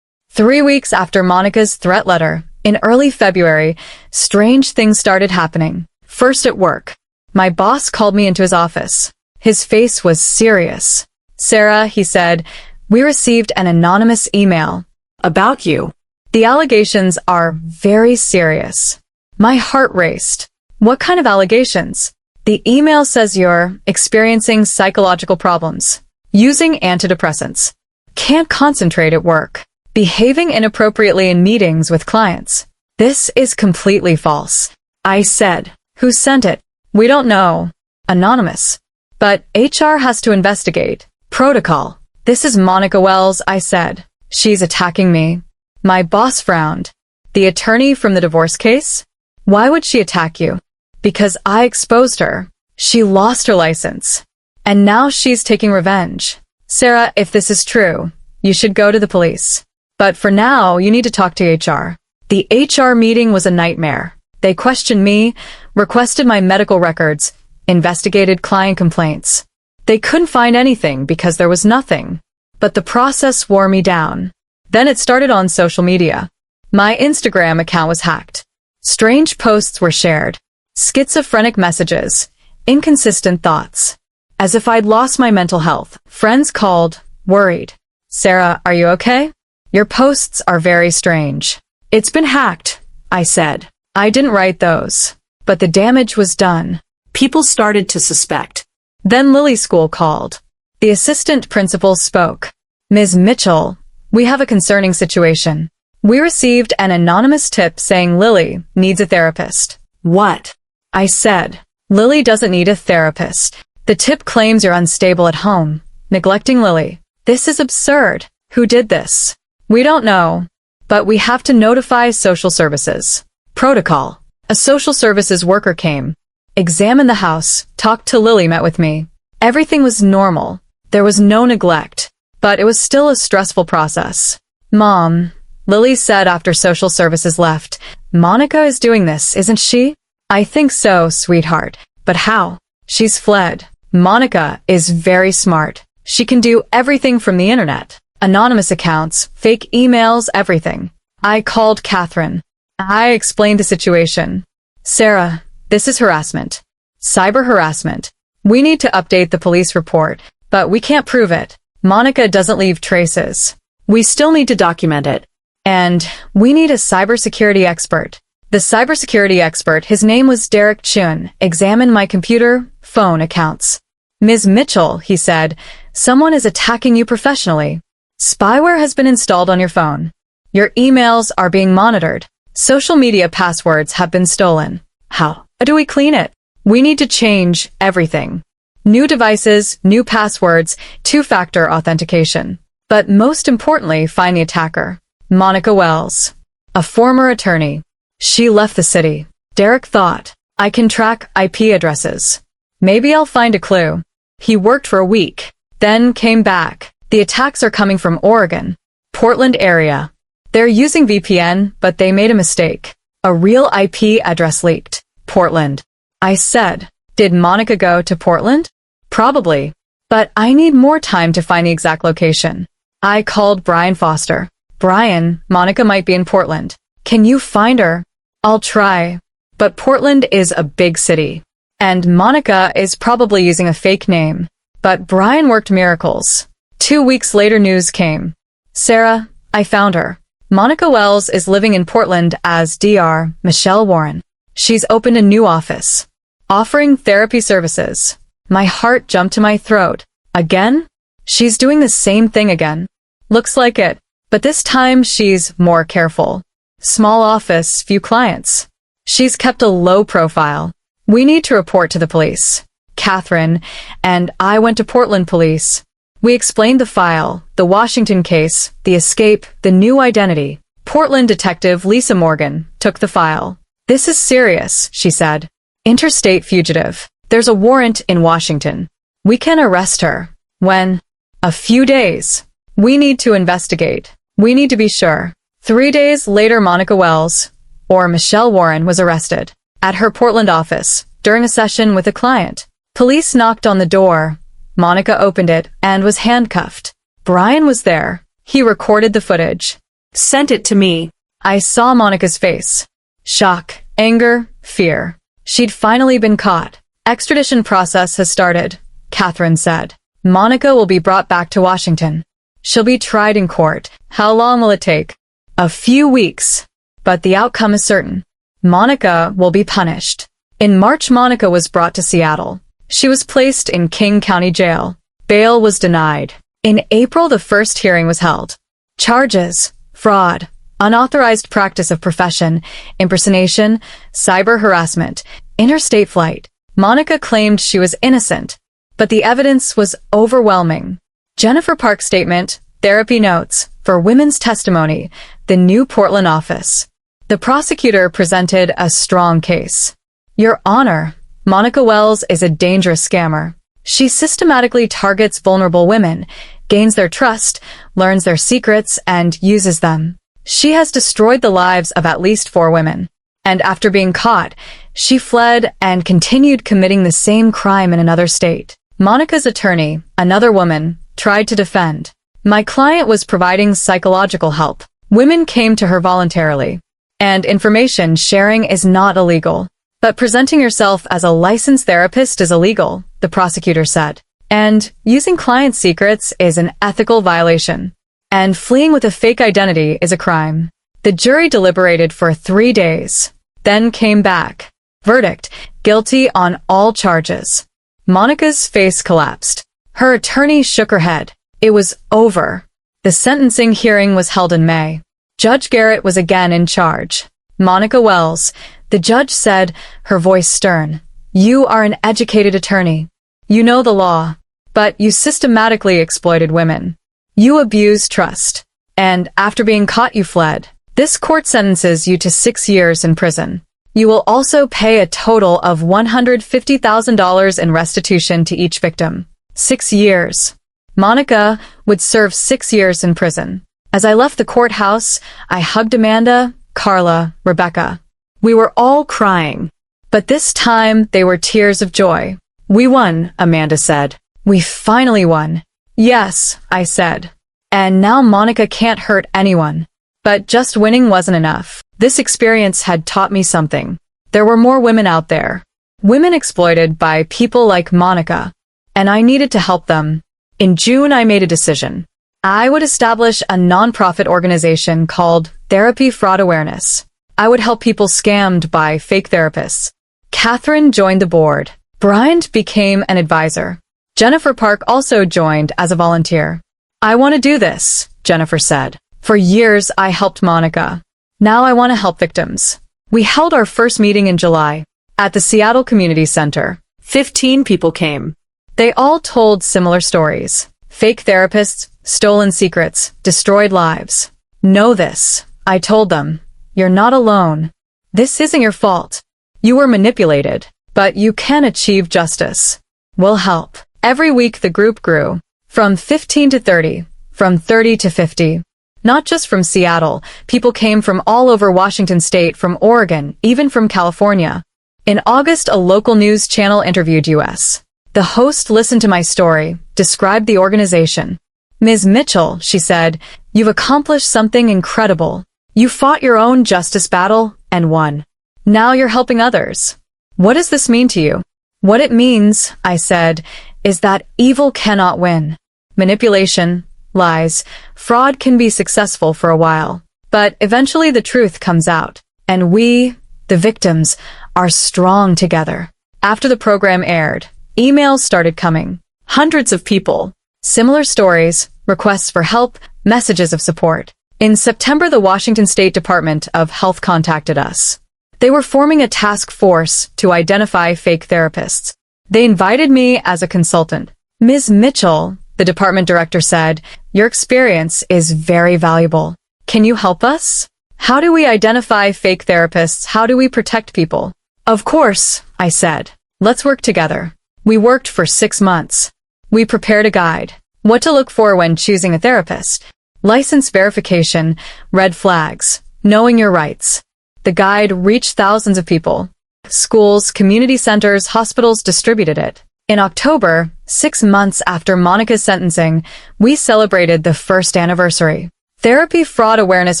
3 weeks after Monica's threat letter, in early February, strange things started happening. First at work. My boss called me into his office. His face was serious. Sarah, he said, we received an anonymous email. About you. The allegations are very serious. My heart raced. What kind of allegations? The email says you're experiencing psychological problems, using antidepressants, can't concentrate at work, behaving inappropriately in meetings with clients. This is completely false. I said. Who sent it? We don't know. Anonymous. But HR has to investigate. Protocol. This is Monica Wells, I said. She's attacking me. My boss frowned. The attorney from the divorce case? Why would she attack you? Because I exposed her. She lost her license. And now she's taking revenge. Sarah, if this is true, you should go to the police. But for now, you need to talk to HR. The HR meeting was a nightmare. They questioned me, requested my medical records, investigated client complaints. They couldn't find anything because there was nothing. But the process wore me down. Then it started on social media. My Instagram account was hacked. Strange posts were shared. Schizophrenic messages. Inconsistent thoughts. As if I'd lost my mental health. Friends called, worried. Sarah, are you okay? Your posts are very strange. It's been hacked, I said. I didn't write those. But the damage was done. People started to suspect. Then Lily's school called. The assistant principal spoke. Ms. Mitchell, we have a concerning situation. We received an anonymous tip saying Lily needs a therapist. What? I said. Lily doesn't need a therapist. The tip claims you're unstable at home, neglecting Lily. This is absurd. Who did this? We don't know. But we have to notify social services. Protocol. A social services worker came, examined the house, talked to Lily, met with me. Everything was normal. There was no neglect. But it was still a stressful process. Mom, Lily said after social services left, Monica is doing this, isn't she? I think so, sweetheart. But how? She's fled. Monica is very smart. She can do everything from the internet. Anonymous accounts, fake emails, everything. I called Catherine. I explained the situation. Sarah, this is harassment. Cyber harassment. We need to update the police report, but we can't prove it. Monica doesn't leave traces. We still need to document it. And we need a cybersecurity expert. The cybersecurity expert, his name was Derek Chun, examined my computer, phone accounts. Ms. Mitchell, he said, someone is attacking you professionally. Spyware has been installed on your phone. Your emails are being monitored. Social media passwords have been stolen. How do we clean it? We need to change everything. New devices, new passwords, two-factor authentication. But most importantly, find the attacker. Monica Wells, a former attorney. She left the city. Derek thought, I can track IP addresses. Maybe I'll find a clue. He worked for a week, then came back. The attacks are coming from Oregon, Portland area. They're using VPN, but they made a mistake. A real IP address leaked. Portland. I said, did Monica go to Portland? Probably. But I need more time to find the exact location. I called Brian Foster. Brian, Monica might be in Portland. Can you find her? I'll try. But Portland is a big city. And Monica is probably using a fake name. But Brian worked miracles. 2 weeks later news came. Sarah, I found her. Monica Wells is living in Portland as Dr. Michelle Warren. She's opened a new office, offering therapy services. My heart jumped to my throat. Again? She's doing the same thing again. Looks like it. But this time she's more careful. Small office, few clients. She's kept a low profile. We need to report to the police. Catherine and I went to Portland police. We explained the file, the Washington case, the escape, the new identity. Portland detective Lisa Morgan took the file. "This is serious," she said. "Interstate fugitive. There's a warrant in Washington. We can arrest her. When? A few days. We need to investigate. We need to be sure." 3 days later, Monica Wells, or Michelle Warren, was arrested at her Portland office during a session with a client. Police knocked on the door. Monica opened it and was handcuffed. Brian was there. He recorded the footage. "Sent it to me." I saw Monica's face. Shock, anger, fear. She'd finally been caught. "Extradition process has started," Catherine said. "Monica will be brought back to Washington. She'll be tried in court. How long will it take?" "A few weeks. But the outcome is certain. Monica will be punished." In March, Monica was brought to Seattle. She was placed in King County Jail. Bail was denied. In April, the first hearing was held. Charges: fraud, unauthorized practice of profession, impersonation, cyber harassment, interstate flight. Monica claimed she was innocent, but the evidence was overwhelming. Jennifer Park's statement, therapy notes, for women's testimony, the new Portland office. The prosecutor presented a strong case. "Your Honor, Monica Wells is a dangerous scammer. She systematically targets vulnerable women, gains their trust, learns their secrets, and uses them. She has destroyed the lives of at least 4 women. And after being caught, she fled and continued committing the same crime in another state." Monica's attorney, another woman, tried to defend. "My client was providing psychological help. Women came to her voluntarily. And information sharing is not illegal. But presenting yourself as a licensed therapist is illegal," the prosecutor said. "And using client secrets is an ethical violation. And fleeing with a fake identity is a crime." The jury deliberated for 3 days, then came back. Verdict: guilty on all charges. Monica's face collapsed. Her attorney shook her head. It was over. The sentencing hearing was held in May. Judge Garrett was again in charge. "Monica Wells," the judge said, her voice stern, "you are an educated attorney. You know the law, but you systematically exploited women. You abused trust. And after being caught, you fled. This court sentences you to 6 years in prison. You will also pay a total of $150,000 in restitution to each victim. 6 years. Monica would serve 6 years in prison. As I left the courthouse, I hugged Amanda, Carla, Rebecca. We were all crying. But this time, they were tears of joy. "We won," Amanda said. "We finally won." "Yes," I said. "And now Monica can't hurt anyone." But just winning wasn't enough. This experience had taught me something. There were more women out there. Women exploited by people like Monica. And I needed to help them. In June, I made a decision. I would establish a nonprofit organization called Therapy Fraud Awareness. I would help people scammed by fake therapists. Catherine joined the board. Brian became an advisor. Jennifer Park also joined as a volunteer. "I want to do this," Jennifer said. "For years, I helped Monica. Now I want to help victims." We held our first meeting in July at the Seattle Community Center. 15 people came. They all told similar stories. Fake therapists, stolen secrets, destroyed lives. "Know this," I told them. "You're not alone. This isn't your fault. You were manipulated, but you can achieve justice. We'll help." Every week the group grew. From 15 to 30, from 30 to 50. Not just from Seattle, people came from all over Washington state, from Oregon, even from California. In August, a local news channel interviewed us. The host listened to my story, described the organization. "Ms. Mitchell," she said, "you've accomplished something incredible. You fought your own justice battle and won. Now you're helping others. What does this mean to you?" "What it means," I said, "is that evil cannot win. Manipulation, lies, fraud can be successful for a while, but eventually the truth comes out. And we, the victims, are strong together." After the program aired, emails started coming. Hundreds of people. Similar stories, requests for help, messages of support. In September, the Washington State Department of Health contacted us. They were forming a task force to identify fake therapists. They invited me as a consultant. "Ms. Mitchell," The department director said, "Your experience is very valuable. Can you help us? How do we identify fake therapists? How do we protect people?" "Of course," I said. "Let's work together." We worked for 6 months. We prepared a guide. What to look for when choosing a therapist. License verification, red flags, knowing your rights. The guide reached thousands of people. Schools, community centers, hospitals distributed it. In October, 6 months after Monica's sentencing, we celebrated the first anniversary. Therapy Fraud Awareness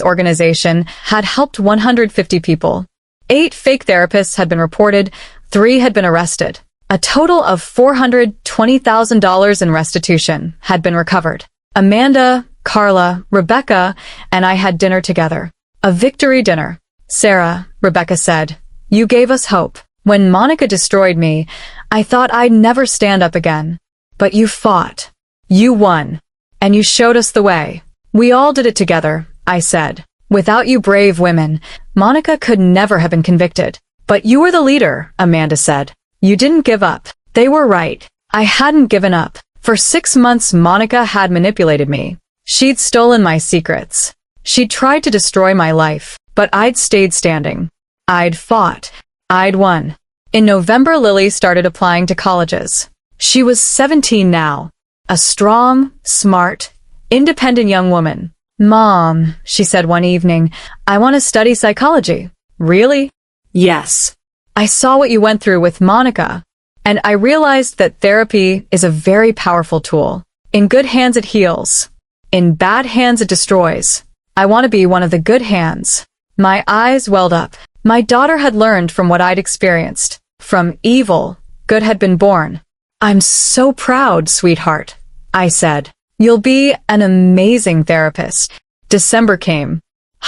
Organization had helped 150 people. 8 fake therapists had been reported, 3 had been arrested. A total of $420,000 in restitution had been recovered. Amanda, Carla, Rebecca, and I had dinner together. A victory dinner. "Sarah," Rebecca said, "you gave us hope. When Monica destroyed me, I thought I'd never stand up again. But you fought. You won. And you showed us the way. We all did it together," I said. "Without you brave women, Monica could never have been convicted." "But you were the leader," Amanda said. "You didn't give up." They were right. I hadn't given up. For 6 months, Monica had manipulated me. She'd stolen my secrets. She'd tried to destroy my life, but I'd stayed standing. I'd fought. I'd won. In November, Lily started applying to colleges. She was 17 now. A strong, smart, independent young woman. "Mom," she said one evening, "I want to study psychology." "Really?" "Yes. I saw what you went through with Monica, and I realized that therapy is a very powerful tool. In good hands it heals. In bad hands it destroys. I want to be one of the good hands." My eyes welled up. My daughter had learned from what I'd experienced. From evil, good had been born. "I'm so proud, sweetheart," I said. "You'll be an amazing therapist." December came.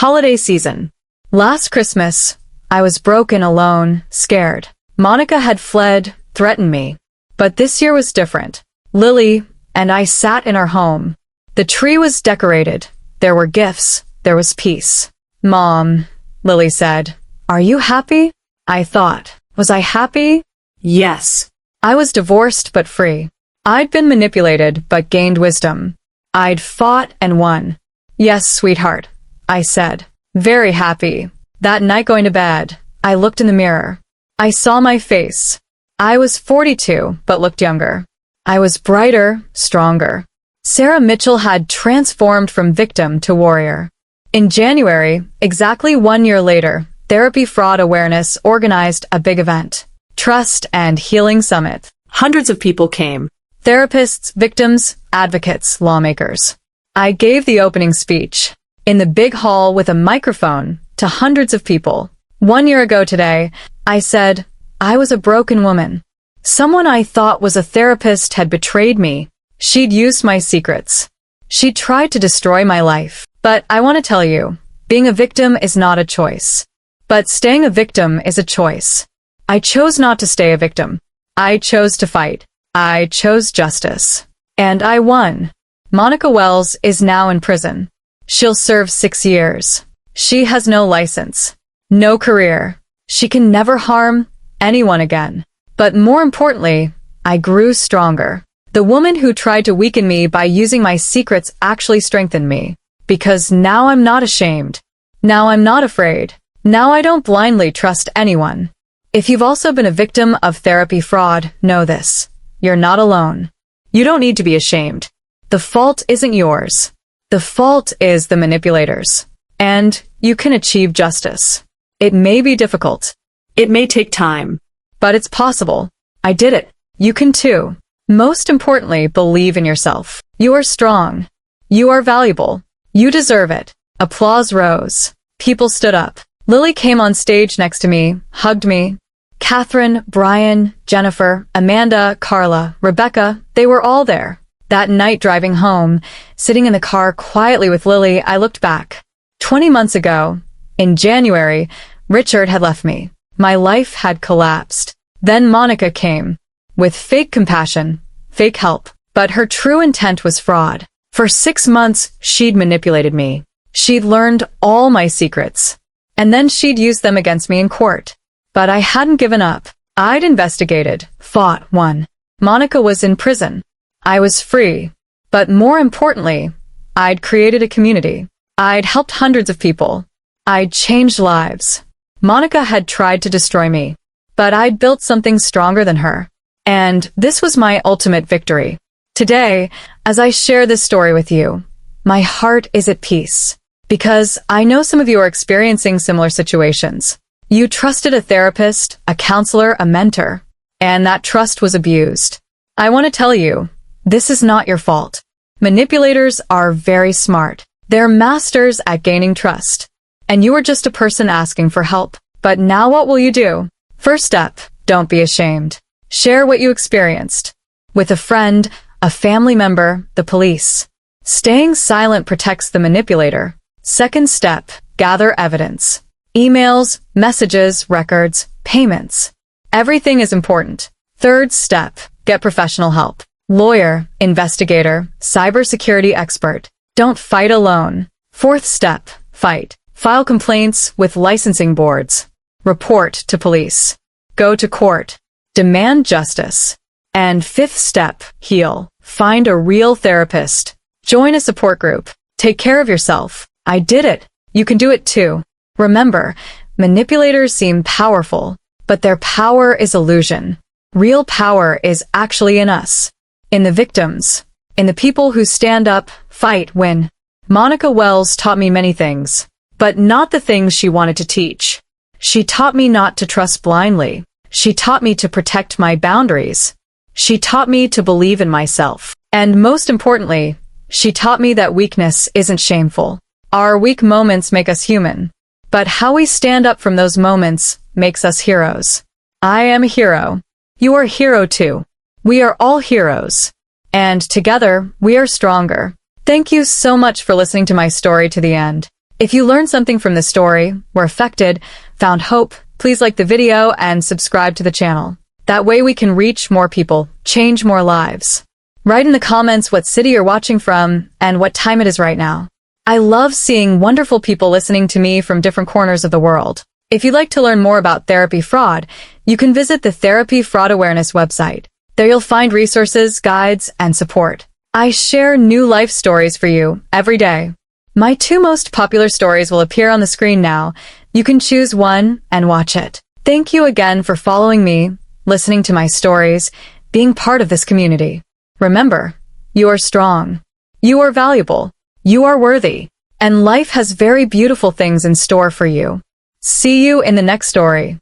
Holiday season. Last Christmas, I was broken, alone, scared. Monica had fled, threatened me. But this year was different. Lily and I sat in our home. The tree was decorated. There were gifts. There was peace. "Mom," Lily said, "are you happy?" I thought, was I happy? Yes. I was divorced but free. I'd been manipulated but gained wisdom. I'd fought and won. "Yes, sweetheart," I said. Very happy. That night going to bed, I looked in the mirror. I saw my face. I was 42, but looked younger. I was brighter, stronger. Sarah Mitchell had transformed from victim to warrior. In January, exactly 1 year later, Therapy Fraud Awareness organized a big event. Trust and Healing Summit. Hundreds of people came. Therapists, victims, advocates, lawmakers. I gave the opening speech in the big hall with a microphone to hundreds of people. 1 year ago today, I said, I was a broken woman. Someone I thought was a therapist had betrayed me. She'd used my secrets. She'd tried to destroy my life. But I want to tell you, being a victim is not a choice. But staying a victim is a choice. I chose not to stay a victim. I chose to fight. I chose justice. And I won. Monica Wells is now in prison. She'll serve 6 years. She has no license, no career. She can never harm anyone again. But more importantly, I grew stronger. The woman who tried to weaken me by using my secrets actually strengthened me. Because now I'm not ashamed. Now I'm not afraid. Now I don't blindly trust anyone. If you've also been a victim of therapy fraud, know this. You're not alone. You don't need to be ashamed. The fault isn't yours. The fault is the manipulator's. And you can achieve justice. It may be difficult. It may take time. But it's possible. I did it. You can too. Most importantly, believe in yourself. You are strong. You are valuable. You deserve it. Applause rose. People stood up. Lily came on stage next to me, hugged me. Catherine, Brian, Jennifer, Amanda, Carla, Rebecca, they were all there. That night driving home, sitting in the car quietly with Lily, I looked back. 20 months ago, in January, Richard had left me. My life had collapsed. Then Monica came. With fake compassion, fake help. But her true intent was fraud. For 6 months, she'd manipulated me. She'd learned all my secrets. And then she'd used them against me in court. But I hadn't given up. I'd investigated, fought, won. Monica was in prison. I was free. But more importantly, I'd created a community. I'd helped hundreds of people. I'd changed lives. Monica had tried to destroy me, but I'd built something stronger than her. And this was my ultimate victory. Today, as I share this story with you, my heart is at peace. Because I know some of you are experiencing similar situations. You trusted a therapist, a counselor, a mentor, and that trust was abused. I want to tell you, this is not your fault. Manipulators are very smart. They're masters at gaining trust. And you are just a person asking for help. But now what will you do? First step, don't be ashamed. Share what you experienced. With a friend, a family member, the police. Staying silent protects the manipulator. Second step, gather evidence. Emails, messages, records, payments. Everything is important. Third step, get professional help. Lawyer, investigator, cybersecurity expert. Don't fight alone. Fourth step, fight. File complaints with licensing boards. Report to police. Go to court. Demand justice. And fifth step, heal. Find a real therapist. Join a support group. Take care of yourself. I did it. You can do it too. Remember, manipulators seem powerful, but their power is illusion. Real power is actually in us. In the victims. In the people who stand up, fight, win. Monica Wells taught me many things, but not the things she wanted to teach. She taught me not to trust blindly. She taught me to protect my boundaries. She taught me to believe in myself. And most importantly, she taught me that weakness isn't shameful. Our weak moments make us human, but how we stand up from those moments makes us heroes. I am a hero. You are a hero too. We are all heroes. And together, we are stronger. Thank you so much for listening to my story to the end. If you learned something from the story, were affected, found hope, please like the video and subscribe to the channel. That way we can reach more people, change more lives. Write in the comments what city you're watching from and what time it is right now. I love seeing wonderful people listening to me from different corners of the world. If you'd like to learn more about therapy fraud, you can visit the Therapy Fraud Awareness website. There you'll find resources, guides, and support. I share new life stories for you every day. My 2 most popular stories will appear on the screen now. You can choose one and watch it. Thank you again for following me, listening to my stories, being part of this community. Remember, you are strong. You are valuable. You are worthy. And life has very beautiful things in store for you. See you in the next story.